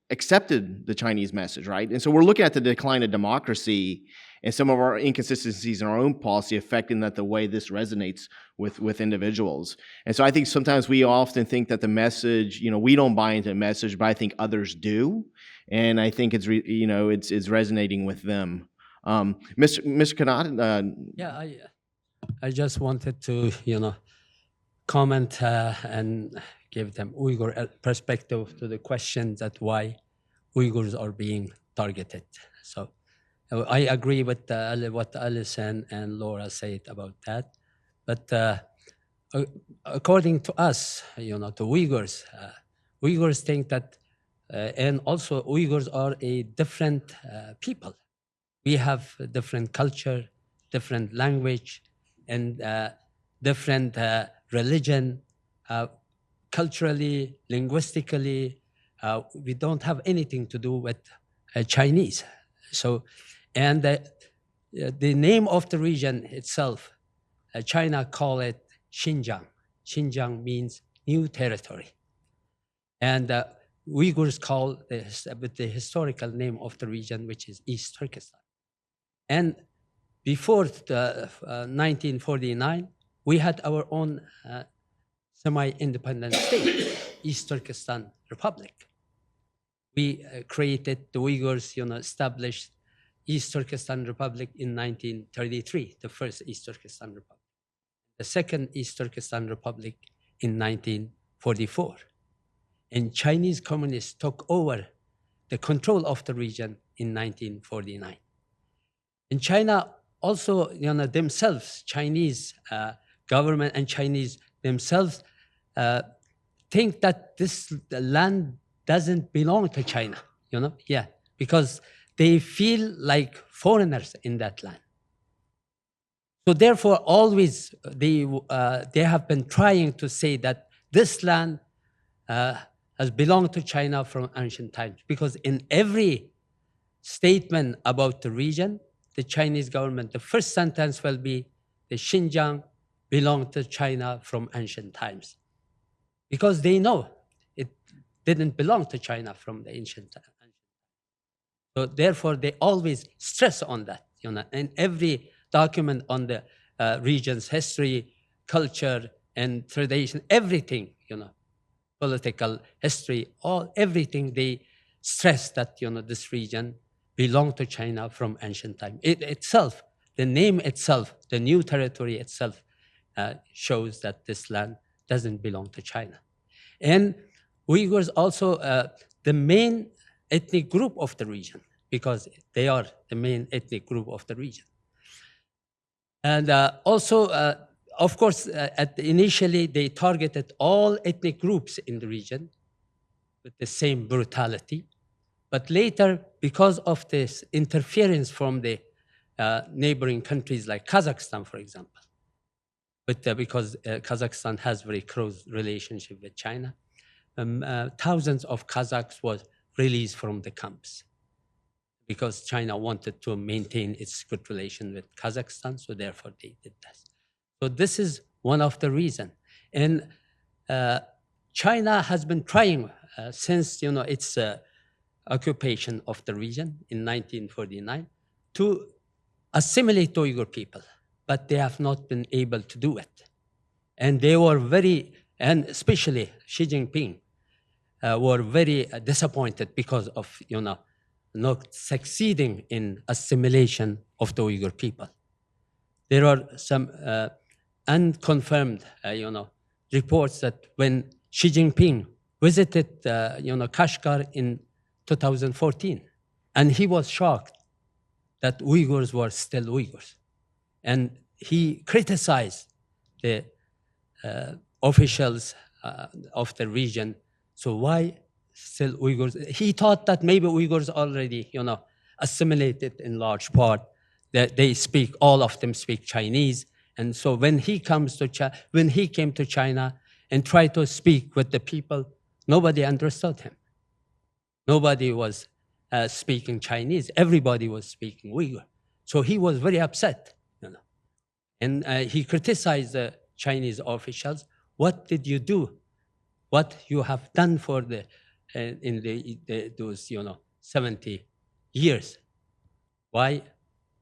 accepted the Chinese message, right? And so we're looking at the decline of democracy and some of our inconsistencies in our own policy affecting the way this resonates with individuals. And so I think sometimes we often think that the message, we don't buy into the message, but I think others do. And I think it's it's resonating with them. Mr. Kanat? Yeah, I just wanted to, comment and give them Uyghur perspective to the question that why Uyghurs are being targeted. So I agree with what Allison and Laura said about that. But according to us, to Uyghurs, Uyghurs think that, and also Uyghurs are a different people. We have a different culture, different language, and different religion. Culturally, linguistically, we don't have anything to do with Chinese. So, and the name of the region itself, China call it Xinjiang. Xinjiang means new territory. And Uyghurs call the historical name of the region, which is East Turkestan. And before 1949, we had our own semi-independent state, East Turkestan Republic. We created, the Uyghurs, established East Turkestan Republic in 1933, the first East Turkestan Republic. The second East Turkestan Republic in 1944. And Chinese communists took over the control of the region in 1949. In China, also, themselves, Chinese government and Chinese themselves think that this land doesn't belong to China, because they feel like foreigners in that land. So therefore, always they have been trying to say that this land has belonged to China from ancient times, because in every statement about the region, the Chinese government, the first sentence will be, the Xinjiang belonged to China from ancient times. Because they know it didn't belong to China from the ancient times. So therefore, they always stress on that, in every document on the region's history, culture, and tradition, everything, political history, everything, they stress that, this region belonged to China from ancient time. It itself, the name itself, the new territory itself, shows that this land doesn't belong to China. And Uyghurs also the main ethnic group of the region, because they are the main ethnic group of the region. And also, of course, initially they targeted all ethnic groups in the region with the same brutality. But later, because of this interference from the neighboring countries like Kazakhstan, for example, because Kazakhstan has very close relationship with China, thousands of Kazakhs was released from the camps because China wanted to maintain its good relation with Kazakhstan, so therefore they did that. So this is one of the reasons. And China has been trying since its occupation of the region in 1949 to assimilate Uyghur people, but they have not been able to do it. And they were and especially Xi Jinping, were very disappointed because of not succeeding in assimilation of the Uyghur people. There are some unconfirmed reports that when Xi Jinping visited Kashgar in 2014, and he was shocked that Uyghurs were still Uyghurs. And he criticized the officials of the region. So why still Uyghurs? He thought that maybe Uyghurs already, assimilated in large part. That they speak, all of them speak Chinese. And so when he came to China and tried to speak with the people, nobody understood him. Nobody was speaking Chinese. Everybody was speaking Uyghur. So he was very upset, And he criticized the Chinese officials. What did you do? What you have done for those 70 years? Why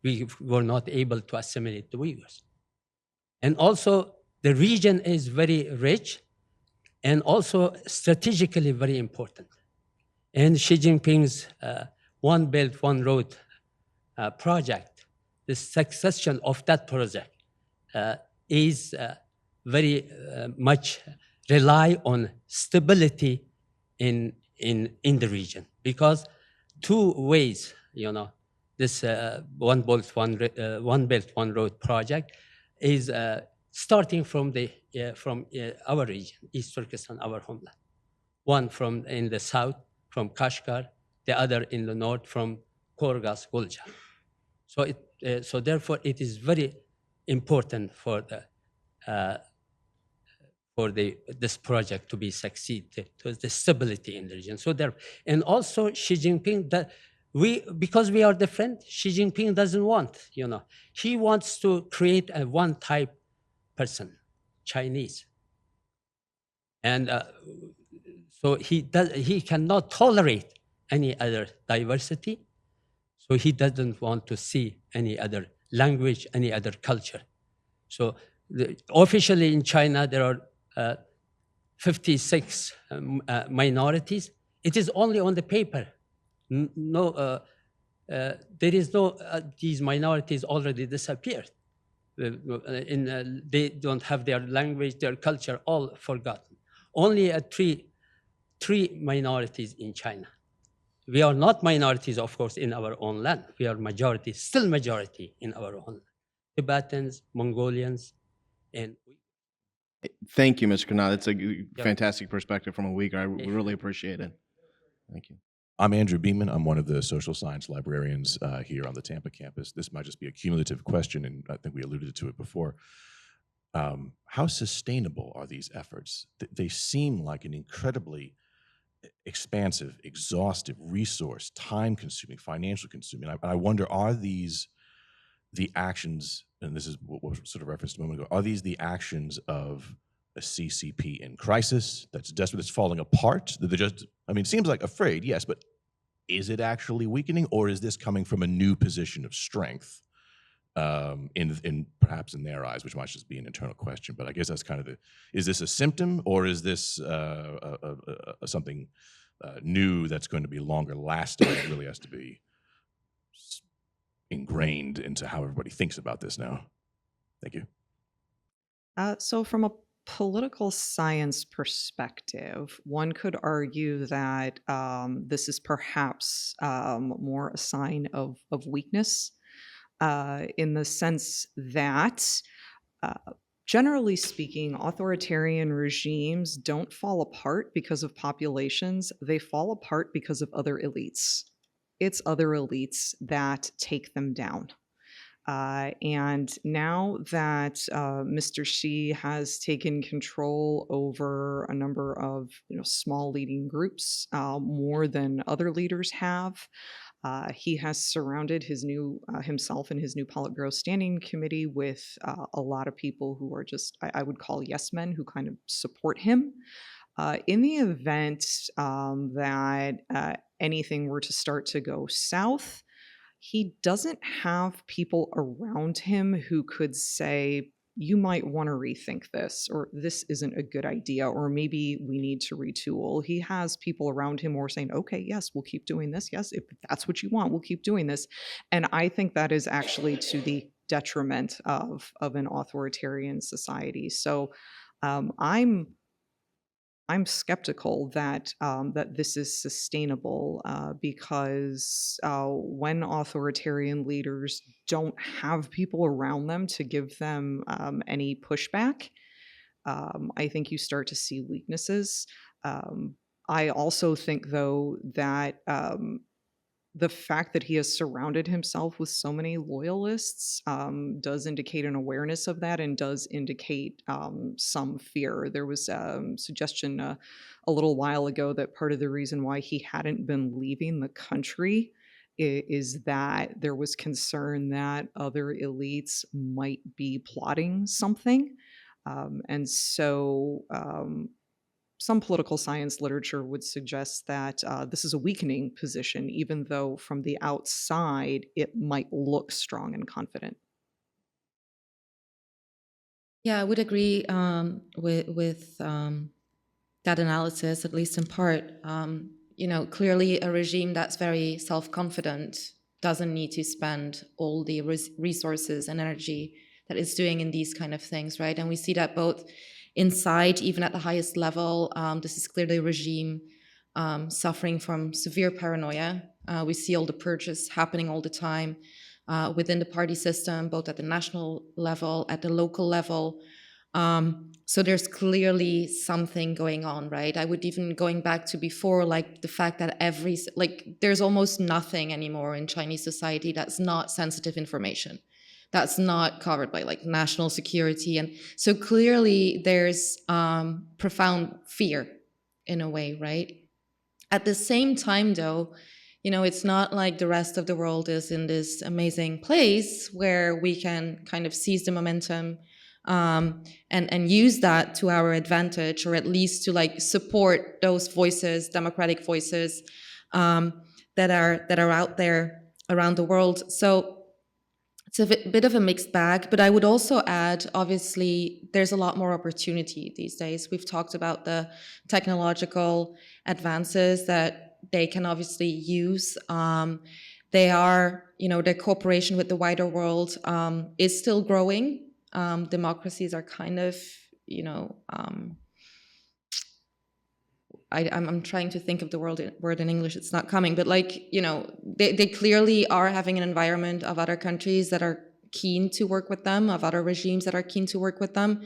we were not able to assimilate the Uyghurs? And also, the region is very rich and also strategically very important. And Xi Jinping's One Belt, One Road project, the succession of that project is very much rely on stability in the region, because two ways, this one belt, one road project is starting from our region, East Turkestan, our homeland. One from in the south, from Kashgar, the other in the north from Korgas, Gulja. So therefore, it is very important for this project to be succeed, to the stability in the region. And also Xi Jinping, because we are different, Xi Jinping doesn't want, he wants to create a one type person, Chinese. And so he cannot tolerate any other diversity. So he doesn't want to see any other language, any other culture. So officially in China, there are 56 minorities. It is only on the paper. There is no, these minorities already disappeared. They don't have their language, their culture, all forgotten. Only three minorities in China. We are not minorities, of course, in our own land. We are majority, still majority in our own land. Tibetans, Mongolians, and Thank you, Mr. Kanat. That's a fantastic perspective from a Uyghur. I really appreciate it. Thank you. I'm Andrew Beeman. I'm one of the social science librarians here on the Tampa campus. This might just be a cumulative question, and I think we alluded to it before. How sustainable are these efforts? They seem like an incredibly expansive, exhaustive resource, time-consuming, financial-consuming. I wonder, are these the actions, and this is what was sort of referenced a moment ago, are these the actions of a CCP in crisis that's desperate, that's falling apart? That they're just, I mean, it seems like afraid, yes, but is it actually weakening, or is this coming from a new position of strength in perhaps in their eyes, which might just be an internal question? But I guess that's kind of is this a symptom, or is this something new that's going to be longer lasting? It really has to be ingrained into how everybody thinks about this now. Thank you. So from a political science perspective, one could argue that this is perhaps more a sign of weakness in the sense that, generally speaking, authoritarian regimes don't fall apart because of populations. They fall apart because of other elites. It's other elites that take them down. And now that Mr. Xi has taken control over a number of small leading groups, more than other leaders have, he has surrounded himself and his new Politburo Standing Committee with a lot of people who are just, I would call yes men, who kind of support him. In the event that anything were to start to go south, he doesn't have people around him who could say, you might want to rethink this, or this isn't a good idea, or maybe we need to retool. He has people around him who are saying, okay, yes, we'll keep doing this. Yes, if that's what you want, we'll keep doing this. And I think that is actually to the detriment of an authoritarian society. So I'm skeptical that this is sustainable because when authoritarian leaders don't have people around them to give them any pushback, I think you start to see weaknesses. I also think, though, that the fact that he has surrounded himself with so many loyalists does indicate an awareness of that, and does indicate some fear. There was a suggestion a little while ago that part of the reason why he hadn't been leaving the country is that there was concern that other elites might be plotting something. And so some political science literature would suggest that this is a weakening position, even though from the outside it might look strong and confident. Yeah, I would agree with that analysis, at least in part. Clearly a regime that's very self-confident doesn't need to spend all the resources and energy that it's doing in these kind of things, right? And we see that both inside, even at the highest level. This is clearly a regime suffering from severe paranoia. We see all the purges happening all the time within the party system, both at the national level, at the local level. So there's clearly something going on, right? I would even going back to before, like the fact that there's almost nothing anymore in Chinese society that's not sensitive information, that's not covered by like national security. And so clearly there's profound fear in a way, right? At the same time though, it's not like the rest of the world is in this amazing place where we can kind of seize the momentum and use that to our advantage, or at least to like support those voices, democratic voices that are out there around the world. So it's a bit of a mixed bag, but I would also add, obviously, there's a lot more opportunity these days. We've talked about the technological advances that they can obviously use. Their cooperation with the wider world is still growing. Democracies are kind of, I'm trying to think of the word in English, it's not coming, but they clearly are having an environment of other countries that are keen to work with them, of other regimes that are keen to work with them.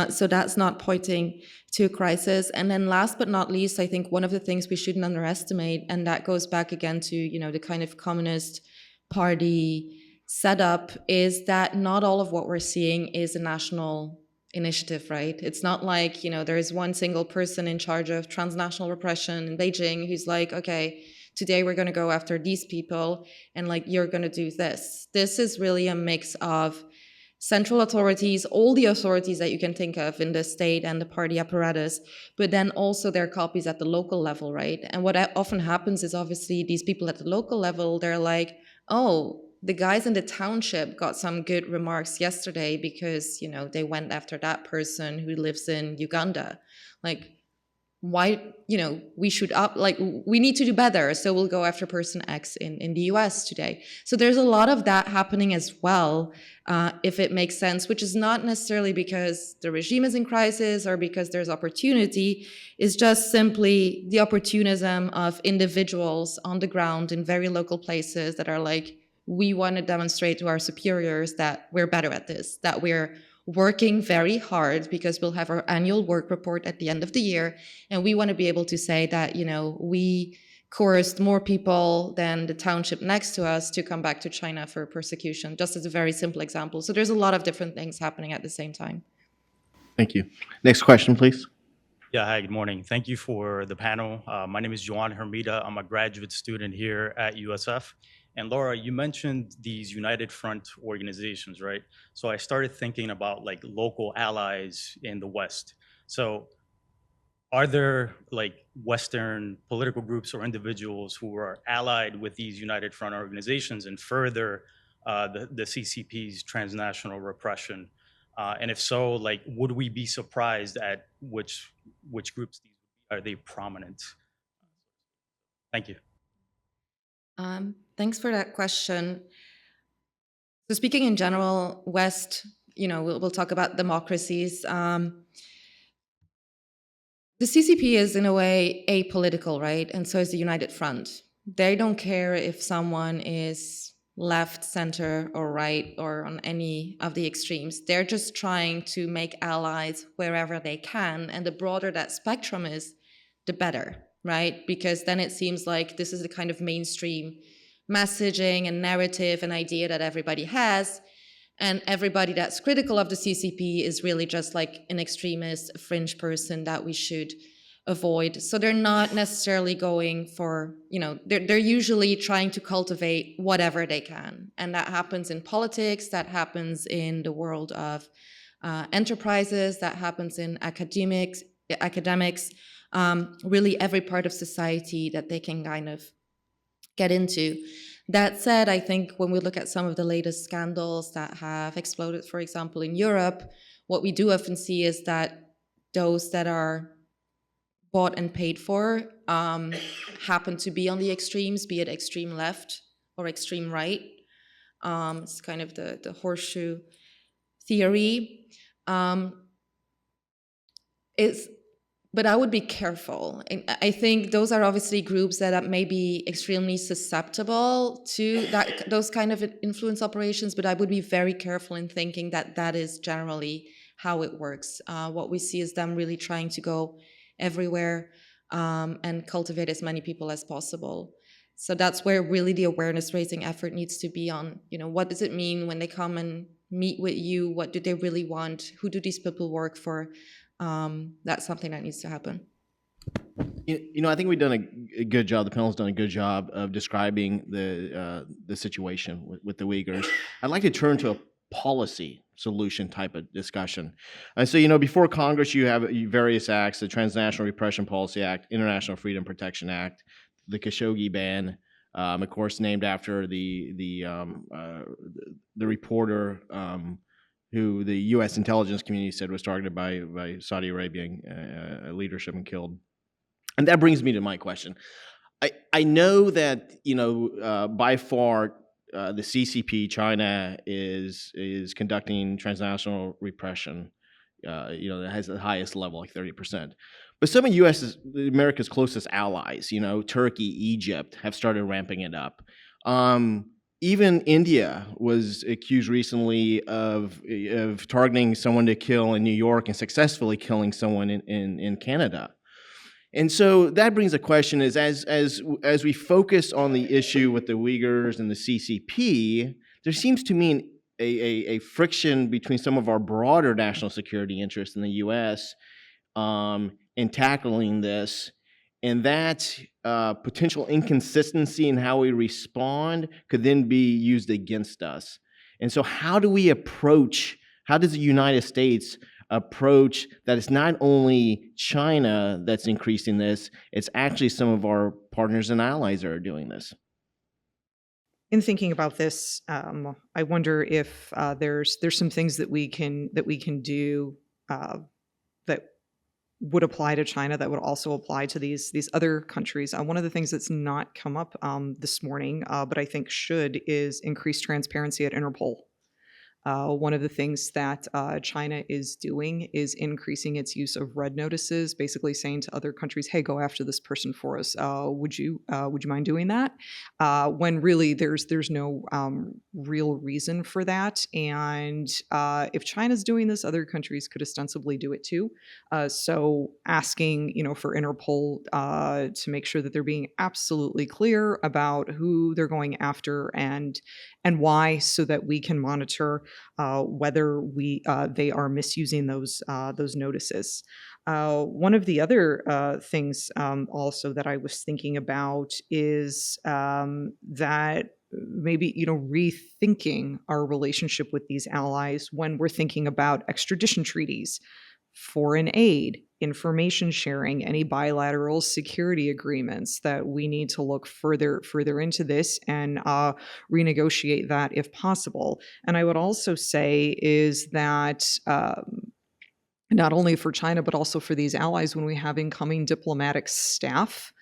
So that's not pointing to a crisis. And then last but not least, I think one of the things we shouldn't underestimate, and that goes back again to, the kind of communist party setup, is that not all of what we're seeing is a national initiative, right? It's not like, there is one single person in charge of transnational repression in Beijing who's like, okay, today we're going to go after these people and like, you're going to do this. This is really a mix of central authorities, all the authorities that you can think of in the state and the party apparatus, but then also their copies at the local level, right? And what often happens is obviously these people at the local level, they're like, oh, the guys in the township got some good remarks yesterday because, they went after that person who lives in Uganda. Like, why, we need to do better. So we'll go after person X in the US today. So there's a lot of that happening as well, if it makes sense, which is not necessarily because the regime is in crisis or because there's opportunity. It's just simply the opportunism of individuals on the ground in very local places that are like, we want to demonstrate to our superiors that we're better at this, that we're working very hard because we'll have our annual work report at the end of the year. And we want to be able to say that, we coerced more people than the township next to us to come back to China for persecution, just as a very simple example. So there's a lot of different things happening at the same time. Thank you. Next question, please. Yeah, hi, good morning. Thank you for the panel. My name is Juan Hermida. I'm a graduate student here at USF. And Laura, you mentioned these United Front organizations, right? So I started thinking about like local allies in the West. So are there like Western political groups or individuals who are allied with these United Front organizations and further the CCP's transnational repression? And if so, like, would we be surprised at which groups are they prominent? Thank you. Thanks for that question. So speaking in general, West, we'll talk about democracies. The CCP is in a way apolitical, right? And so is the United Front. They don't care if someone is left, center, or right, or on any of the extremes. They're just trying to make allies wherever they can. And the broader that spectrum is, the better, right? Because then it seems like this is the kind of mainstream messaging and narrative and idea that everybody has. And everybody that's critical of the CCP is really just like an extremist, a fringe person that we should avoid. So they're not necessarily going for, they're usually trying to cultivate whatever they can. And that happens in politics, that happens in the world of enterprises, that happens in academics, really every part of society that they can kind of get into. That said, I think when we look at some of the latest scandals that have exploded, for example, in Europe, what we do often see is that those that are bought and paid for happen to be on the extremes, be it extreme left or extreme right. It's kind of the horseshoe theory. But I would be careful. And I think those are obviously groups that may be extremely susceptible to those kind of influence operations, but I would be very careful in thinking that that is generally how it works. What we see is them really trying to go everywhere and cultivate as many people as possible. So that's where really the awareness raising effort needs to be on, what does it mean when they come and meet with you? What do they really want? Who do these people work for? That's something that needs to happen. I think we've done a good job. The panel's done a good job of describing the situation with the Uyghurs. I'd like to turn to a policy solution type of discussion. And so, before Congress, you have various acts: the Transnational Repression Policy Act, International Freedom Protection Act, the Khashoggi ban, of course, named after the reporter who the U.S. intelligence community said was targeted by Saudi Arabian leadership and killed. And that brings me to my question. I know that by far the CCP, China is conducting transnational repression. That has the highest level, like 30%. But some of America's closest allies, Turkey, Egypt, have started ramping it up. Even India was accused recently of targeting someone to kill in New York and successfully killing someone in Canada. And so that brings a question: is as we focus on the issue with the Uyghurs and the CCP, there seems to me a friction between some of our broader national security interests in the U.S. In tackling this. And that potential inconsistency in how we respond could then be used against us. And so how does the United States approach that it's not only China that's increasing this, it's actually some of our partners and allies that are doing this? In thinking about this, I wonder if there's some things that we can do that would apply to China that would also apply to these other countries. One of the things that's not come up this morning, but I think should, is increased transparency at Interpol. One of the things that China is doing is increasing its use of red notices, basically saying to other countries, "Hey, go after this person for us. Would you mind doing that?" When really there's no real reason for that. And if China's doing this, other countries could ostensibly do it too. So asking, for Interpol to make sure that they're being absolutely clear about who they're going after and why, so that we can monitor whether they are misusing those notices. One of the other things also that I was thinking about is that maybe rethinking our relationship with these allies when we're thinking about extradition treaties, foreign aid, information sharing, any bilateral security agreements, that we need to look further into this and renegotiate that if possible. And I would also say is that not only for China, but also for these allies, when we have incoming diplomatic staff,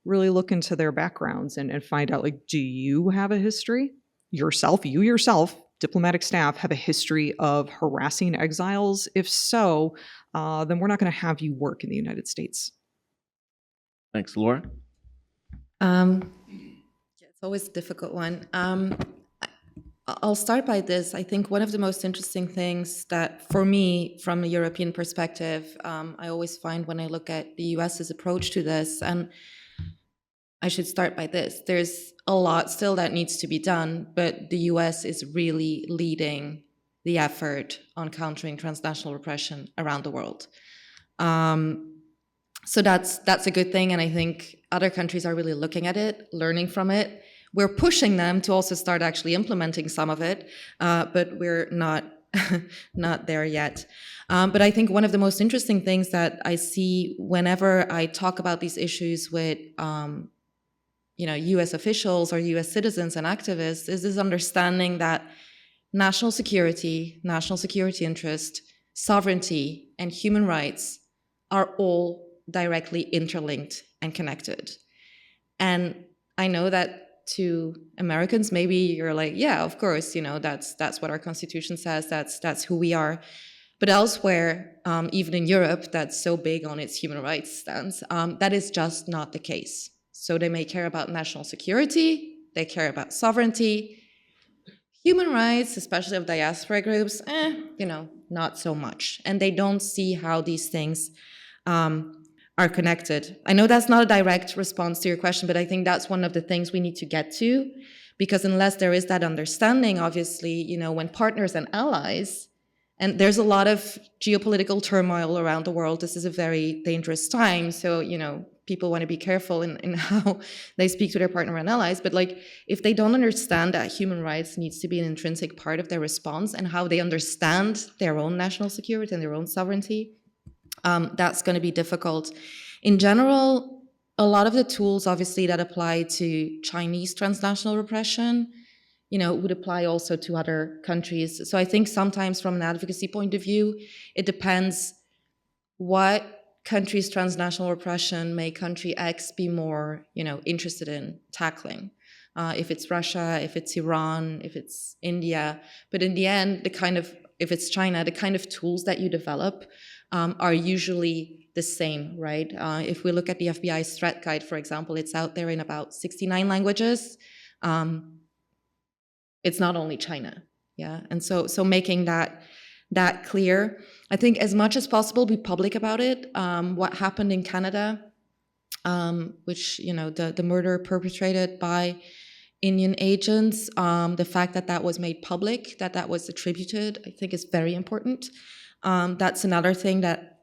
really look into their backgrounds and find out, do you have a history yourself, diplomatic staff, have a history of harassing exiles? If so, then we're not going to have you work in the United States. Thanks, Laura. It's always a difficult one. I'll start by this. I think one of the most interesting things that, for me, from a European perspective, I always find when I look at the US's approach to this, and I should start by this. There's a lot still that needs to be done, but the US is really leading the effort on countering transnational repression around the world. So that's a good thing, and I think other countries are really looking at it, learning from it. We're pushing them to also start actually implementing some of it, but we're not there yet. But I think one of the most interesting things that I see whenever I talk about these issues with US officials or US citizens and activists is this understanding that national security interest, sovereignty, and human rights are all directly interlinked and connected. And I know that to Americans, maybe you're like, yeah, of course, that's what our Constitution says, that's who we are. But elsewhere, even in Europe, that's so big on its human rights stance, that is just not the case. So they may care about national security, they care about sovereignty. Human rights, especially of diaspora groups, not so much. And they don't see how these things are connected. I know that's not a direct response to your question, but I think that's one of the things we need to get to, because unless there is that understanding, obviously, when partners and allies, and there's a lot of geopolitical turmoil around the world, this is a very dangerous time, so, people want to be careful in how they speak to their partner and allies, but if they don't understand that human rights needs to be an intrinsic part of their response and how they understand their own national security and their own sovereignty, that's going to be difficult. In general, a lot of the tools, obviously, that apply to Chinese transnational repression, would apply also to other countries. So I think sometimes from an advocacy point of view, it depends what country's transnational repression may country X be more, interested in tackling. If it's Russia, if it's Iran, if it's India. But in the end, if it's China, the kind of tools that you develop are usually the same, right? If we look at the FBI's threat guide, for example, it's out there in about 69 languages. It's not only China, yeah? And so making that clear. I think as much as possible, be public about it. What happened in Canada, which, the murder perpetrated by Indian agents, the fact that was made public, that was attributed, I think is very important. That's another thing that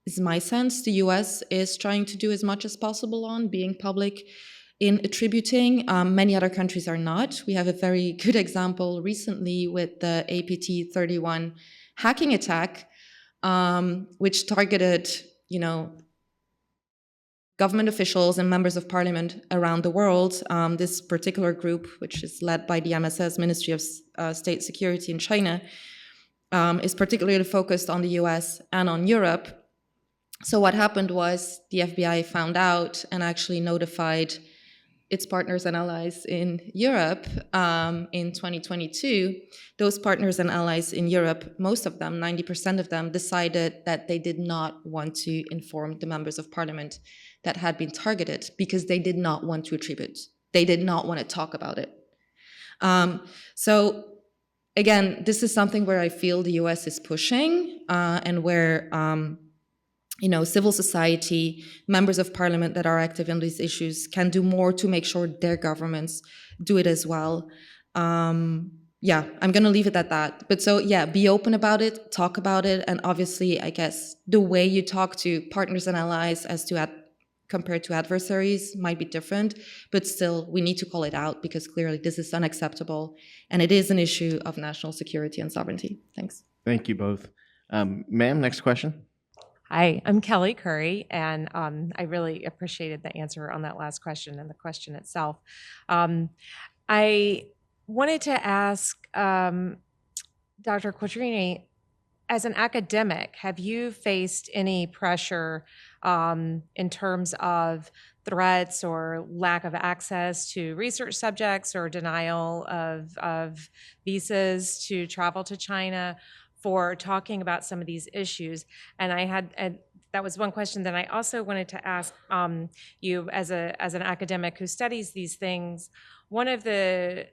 is my sense the US is trying to do as much as possible on, being public in attributing. Many other countries are not. We have a very good example recently with the APT-31 hacking attack, which targeted, government officials and members of parliament around the world. This particular group, which is led by the MSS, Ministry of State Security in China, is particularly focused on the US and on Europe. So what happened was the FBI found out and actually notified its partners and allies in Europe in 2022. Those partners and allies in Europe, most of them, 90% of them, decided that they did not want to inform the members of parliament that had been targeted because they did not want to attribute. They did not want to talk about it. So again, this is something where I feel the US is pushing and where civil society, members of parliament that are active in these issues can do more to make sure their governments do it as well. I'm going to leave it at that. But so, be open about it, talk about it, and obviously, I guess, the way you talk to partners and allies compared to adversaries might be different, but still, we need to call it out because clearly this is unacceptable, and it is an issue of national security and sovereignty. Thanks. Thank you both. Ma'am, next question. Hi, I'm Kelly Curry, and I really appreciated the answer on that last question and the question itself. I wanted to ask Dr. Quatrini, as an academic, have you faced any pressure in terms of threats or lack of access to research subjects or denial of visas to travel to China for talking about some of these issues? And that was one question. Then I also wanted to ask you, as an academic who studies these things, one of the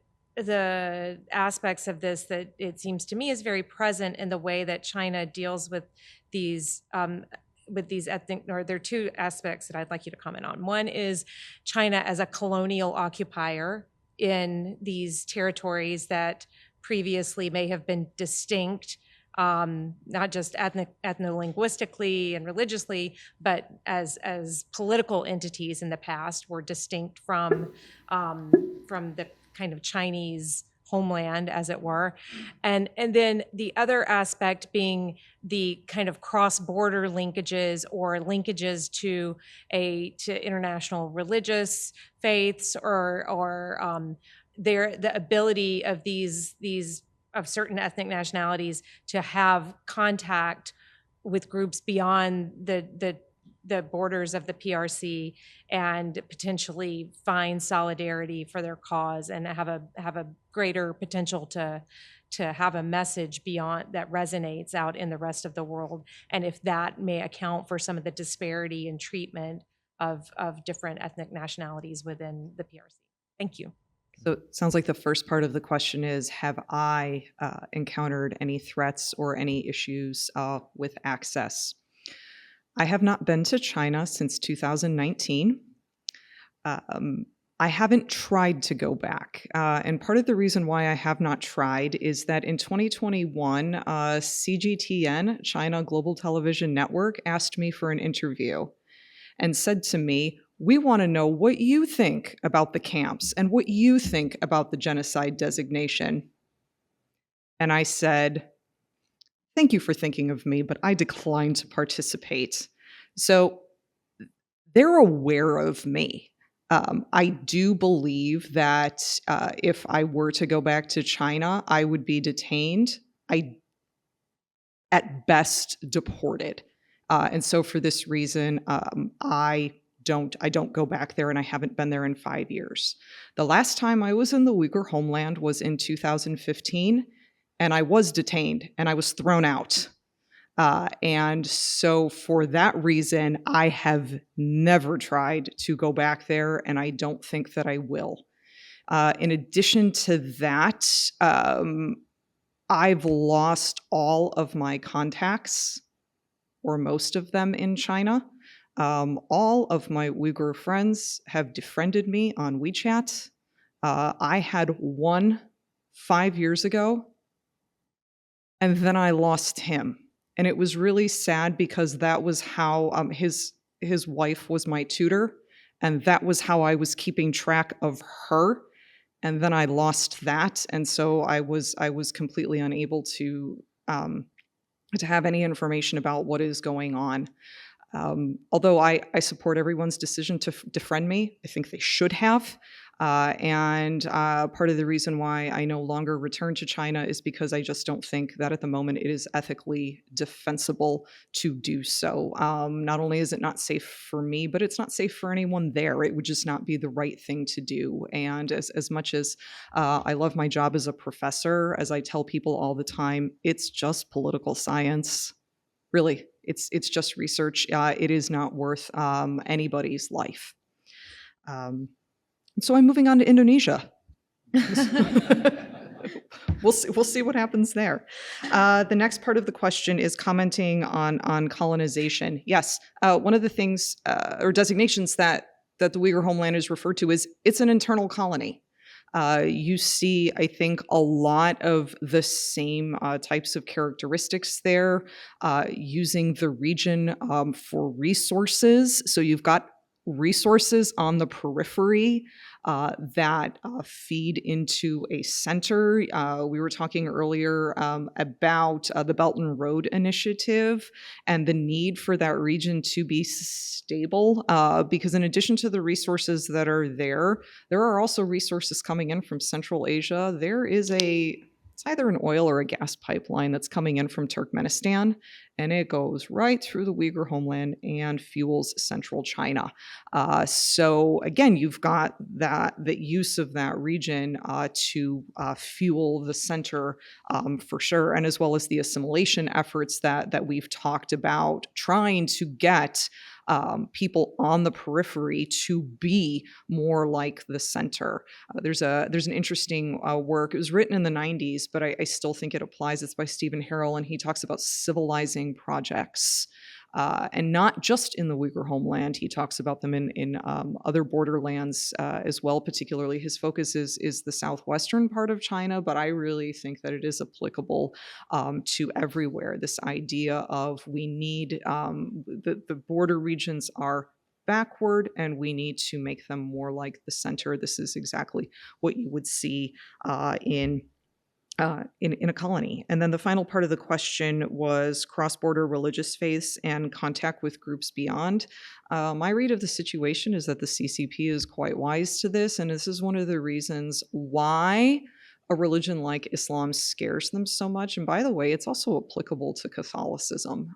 aspects of this that it seems to me is very present in the way that China deals with these ethnic, or there are two aspects that I'd like you to comment on. One is China as a colonial occupier in these territories that previously may have been distinct, not just ethno-linguistically and religiously, but as political entities in the past were distinct from the kind of Chinese homeland, as it were. And then the other aspect being the kind of cross-border linkages or linkages to international religious faiths or the ability of these of certain ethnic nationalities to have contact with groups beyond the the borders of the PRC and potentially find solidarity for their cause and have a greater potential to have a message beyond that resonates out in the rest of the world, and if that may account for some of the disparity in treatment of different ethnic nationalities within the PRC. Thank you. So it sounds like the first part of the question is, have I encountered any threats or any issues with access? I have not been to China since 2019. I haven't tried to go back. And part of the reason why I have not tried is that in 2021, CGTN, China Global Television Network, asked me for an interview and said to me, "We want to know what you think about the camps and what you think about the genocide designation." And I said, "Thank you for thinking of me, but I decline to participate." So they're aware of me. I do believe that if I were to go back to China, I would be detained. At best, deported. And so for this reason, I don't go back there, and I haven't been there in 5 years. The last time I was in the Uyghur homeland was in 2015, and I was detained and I was thrown out. And so for that reason, I have never tried to go back there, and I don't think that I will. In addition to that, I've lost all of my contacts, or most of them, in China. All of my Uyghur friends have defriended me on WeChat. I had one 5 years ago, and then I lost him. And it was really sad because that was how his wife was my tutor, and that was how I was keeping track of her. And then I lost that, and so I was completely unable to have any information about what is going on. Although I support everyone's decision to defriend me, I think they should have. And part of the reason why I no longer return to China is because I just don't think that at the moment it is ethically defensible to do so. Not only is it not safe for me, but it's not safe for anyone there. It would just not be the right thing to do. And as much as I love my job as a professor, as I tell people all the time, it's just political science. Really, it's just research. It is not worth anybody's life. So I'm moving on to Indonesia. We'll see what happens there. The next part of the question is commenting on colonization. Yes, one of the things or designations that the Uyghur homeland is referred to is it's an internal colony. You see, I think, a lot of the same types of characteristics there, using the region for resources. So you've got resources on the periphery that feed into a center. We were talking earlier about the Belt and Road Initiative and the need for that region to be stable, because in addition to the resources that are there are also resources coming in from Central Asia. There is it's either an oil or a gas pipeline that's coming in from Turkmenistan, and it goes right through the Uyghur homeland and fuels central China. So again, you've got the use of that region to fuel the center for sure, and as well as the assimilation efforts that we've talked about, trying to get people on the periphery to be more like the center. There's an interesting work. It was written in the 90s, but I still think it applies. It's by Stephen Harrell, and he talks about civilizing projects. And not just in the Uyghur homeland. He talks about them in other borderlands as well. Particularly, his focus is the southwestern part of China, but I really think that it is applicable to everywhere. This idea of we need the border regions are backward, and we need to make them more like the center. This is exactly what you would see in a colony. And then the final part of the question was cross-border religious faiths and contact with groups beyond. My read of the situation is that the CCP is quite wise to this, and this is one of the reasons why a religion like Islam scares them so much. And by the way, it's also applicable to Catholicism.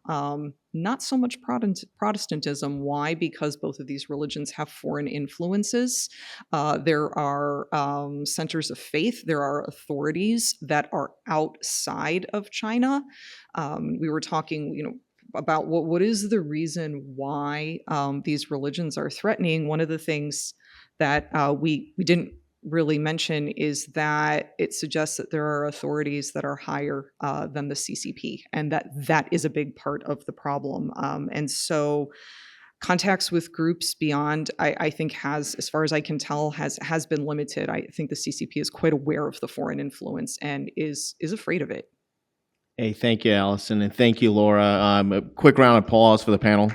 Not so much Protestantism. Why? Because both of these religions have foreign influences. There are centers of faith. There are authorities that are outside of China. We were talking, about what is the reason why these religions are threatening. One of the things that we didn't really mention is that it suggests that there are authorities that are higher than the CCP, and that is a big part of the problem. And so contacts with groups beyond, I think has, as far as I can tell, has been limited. I think the CCP is quite aware of the foreign influence and is afraid of it. Hey, thank you, Allison, and thank you, Laura. A quick round of applause for the panel.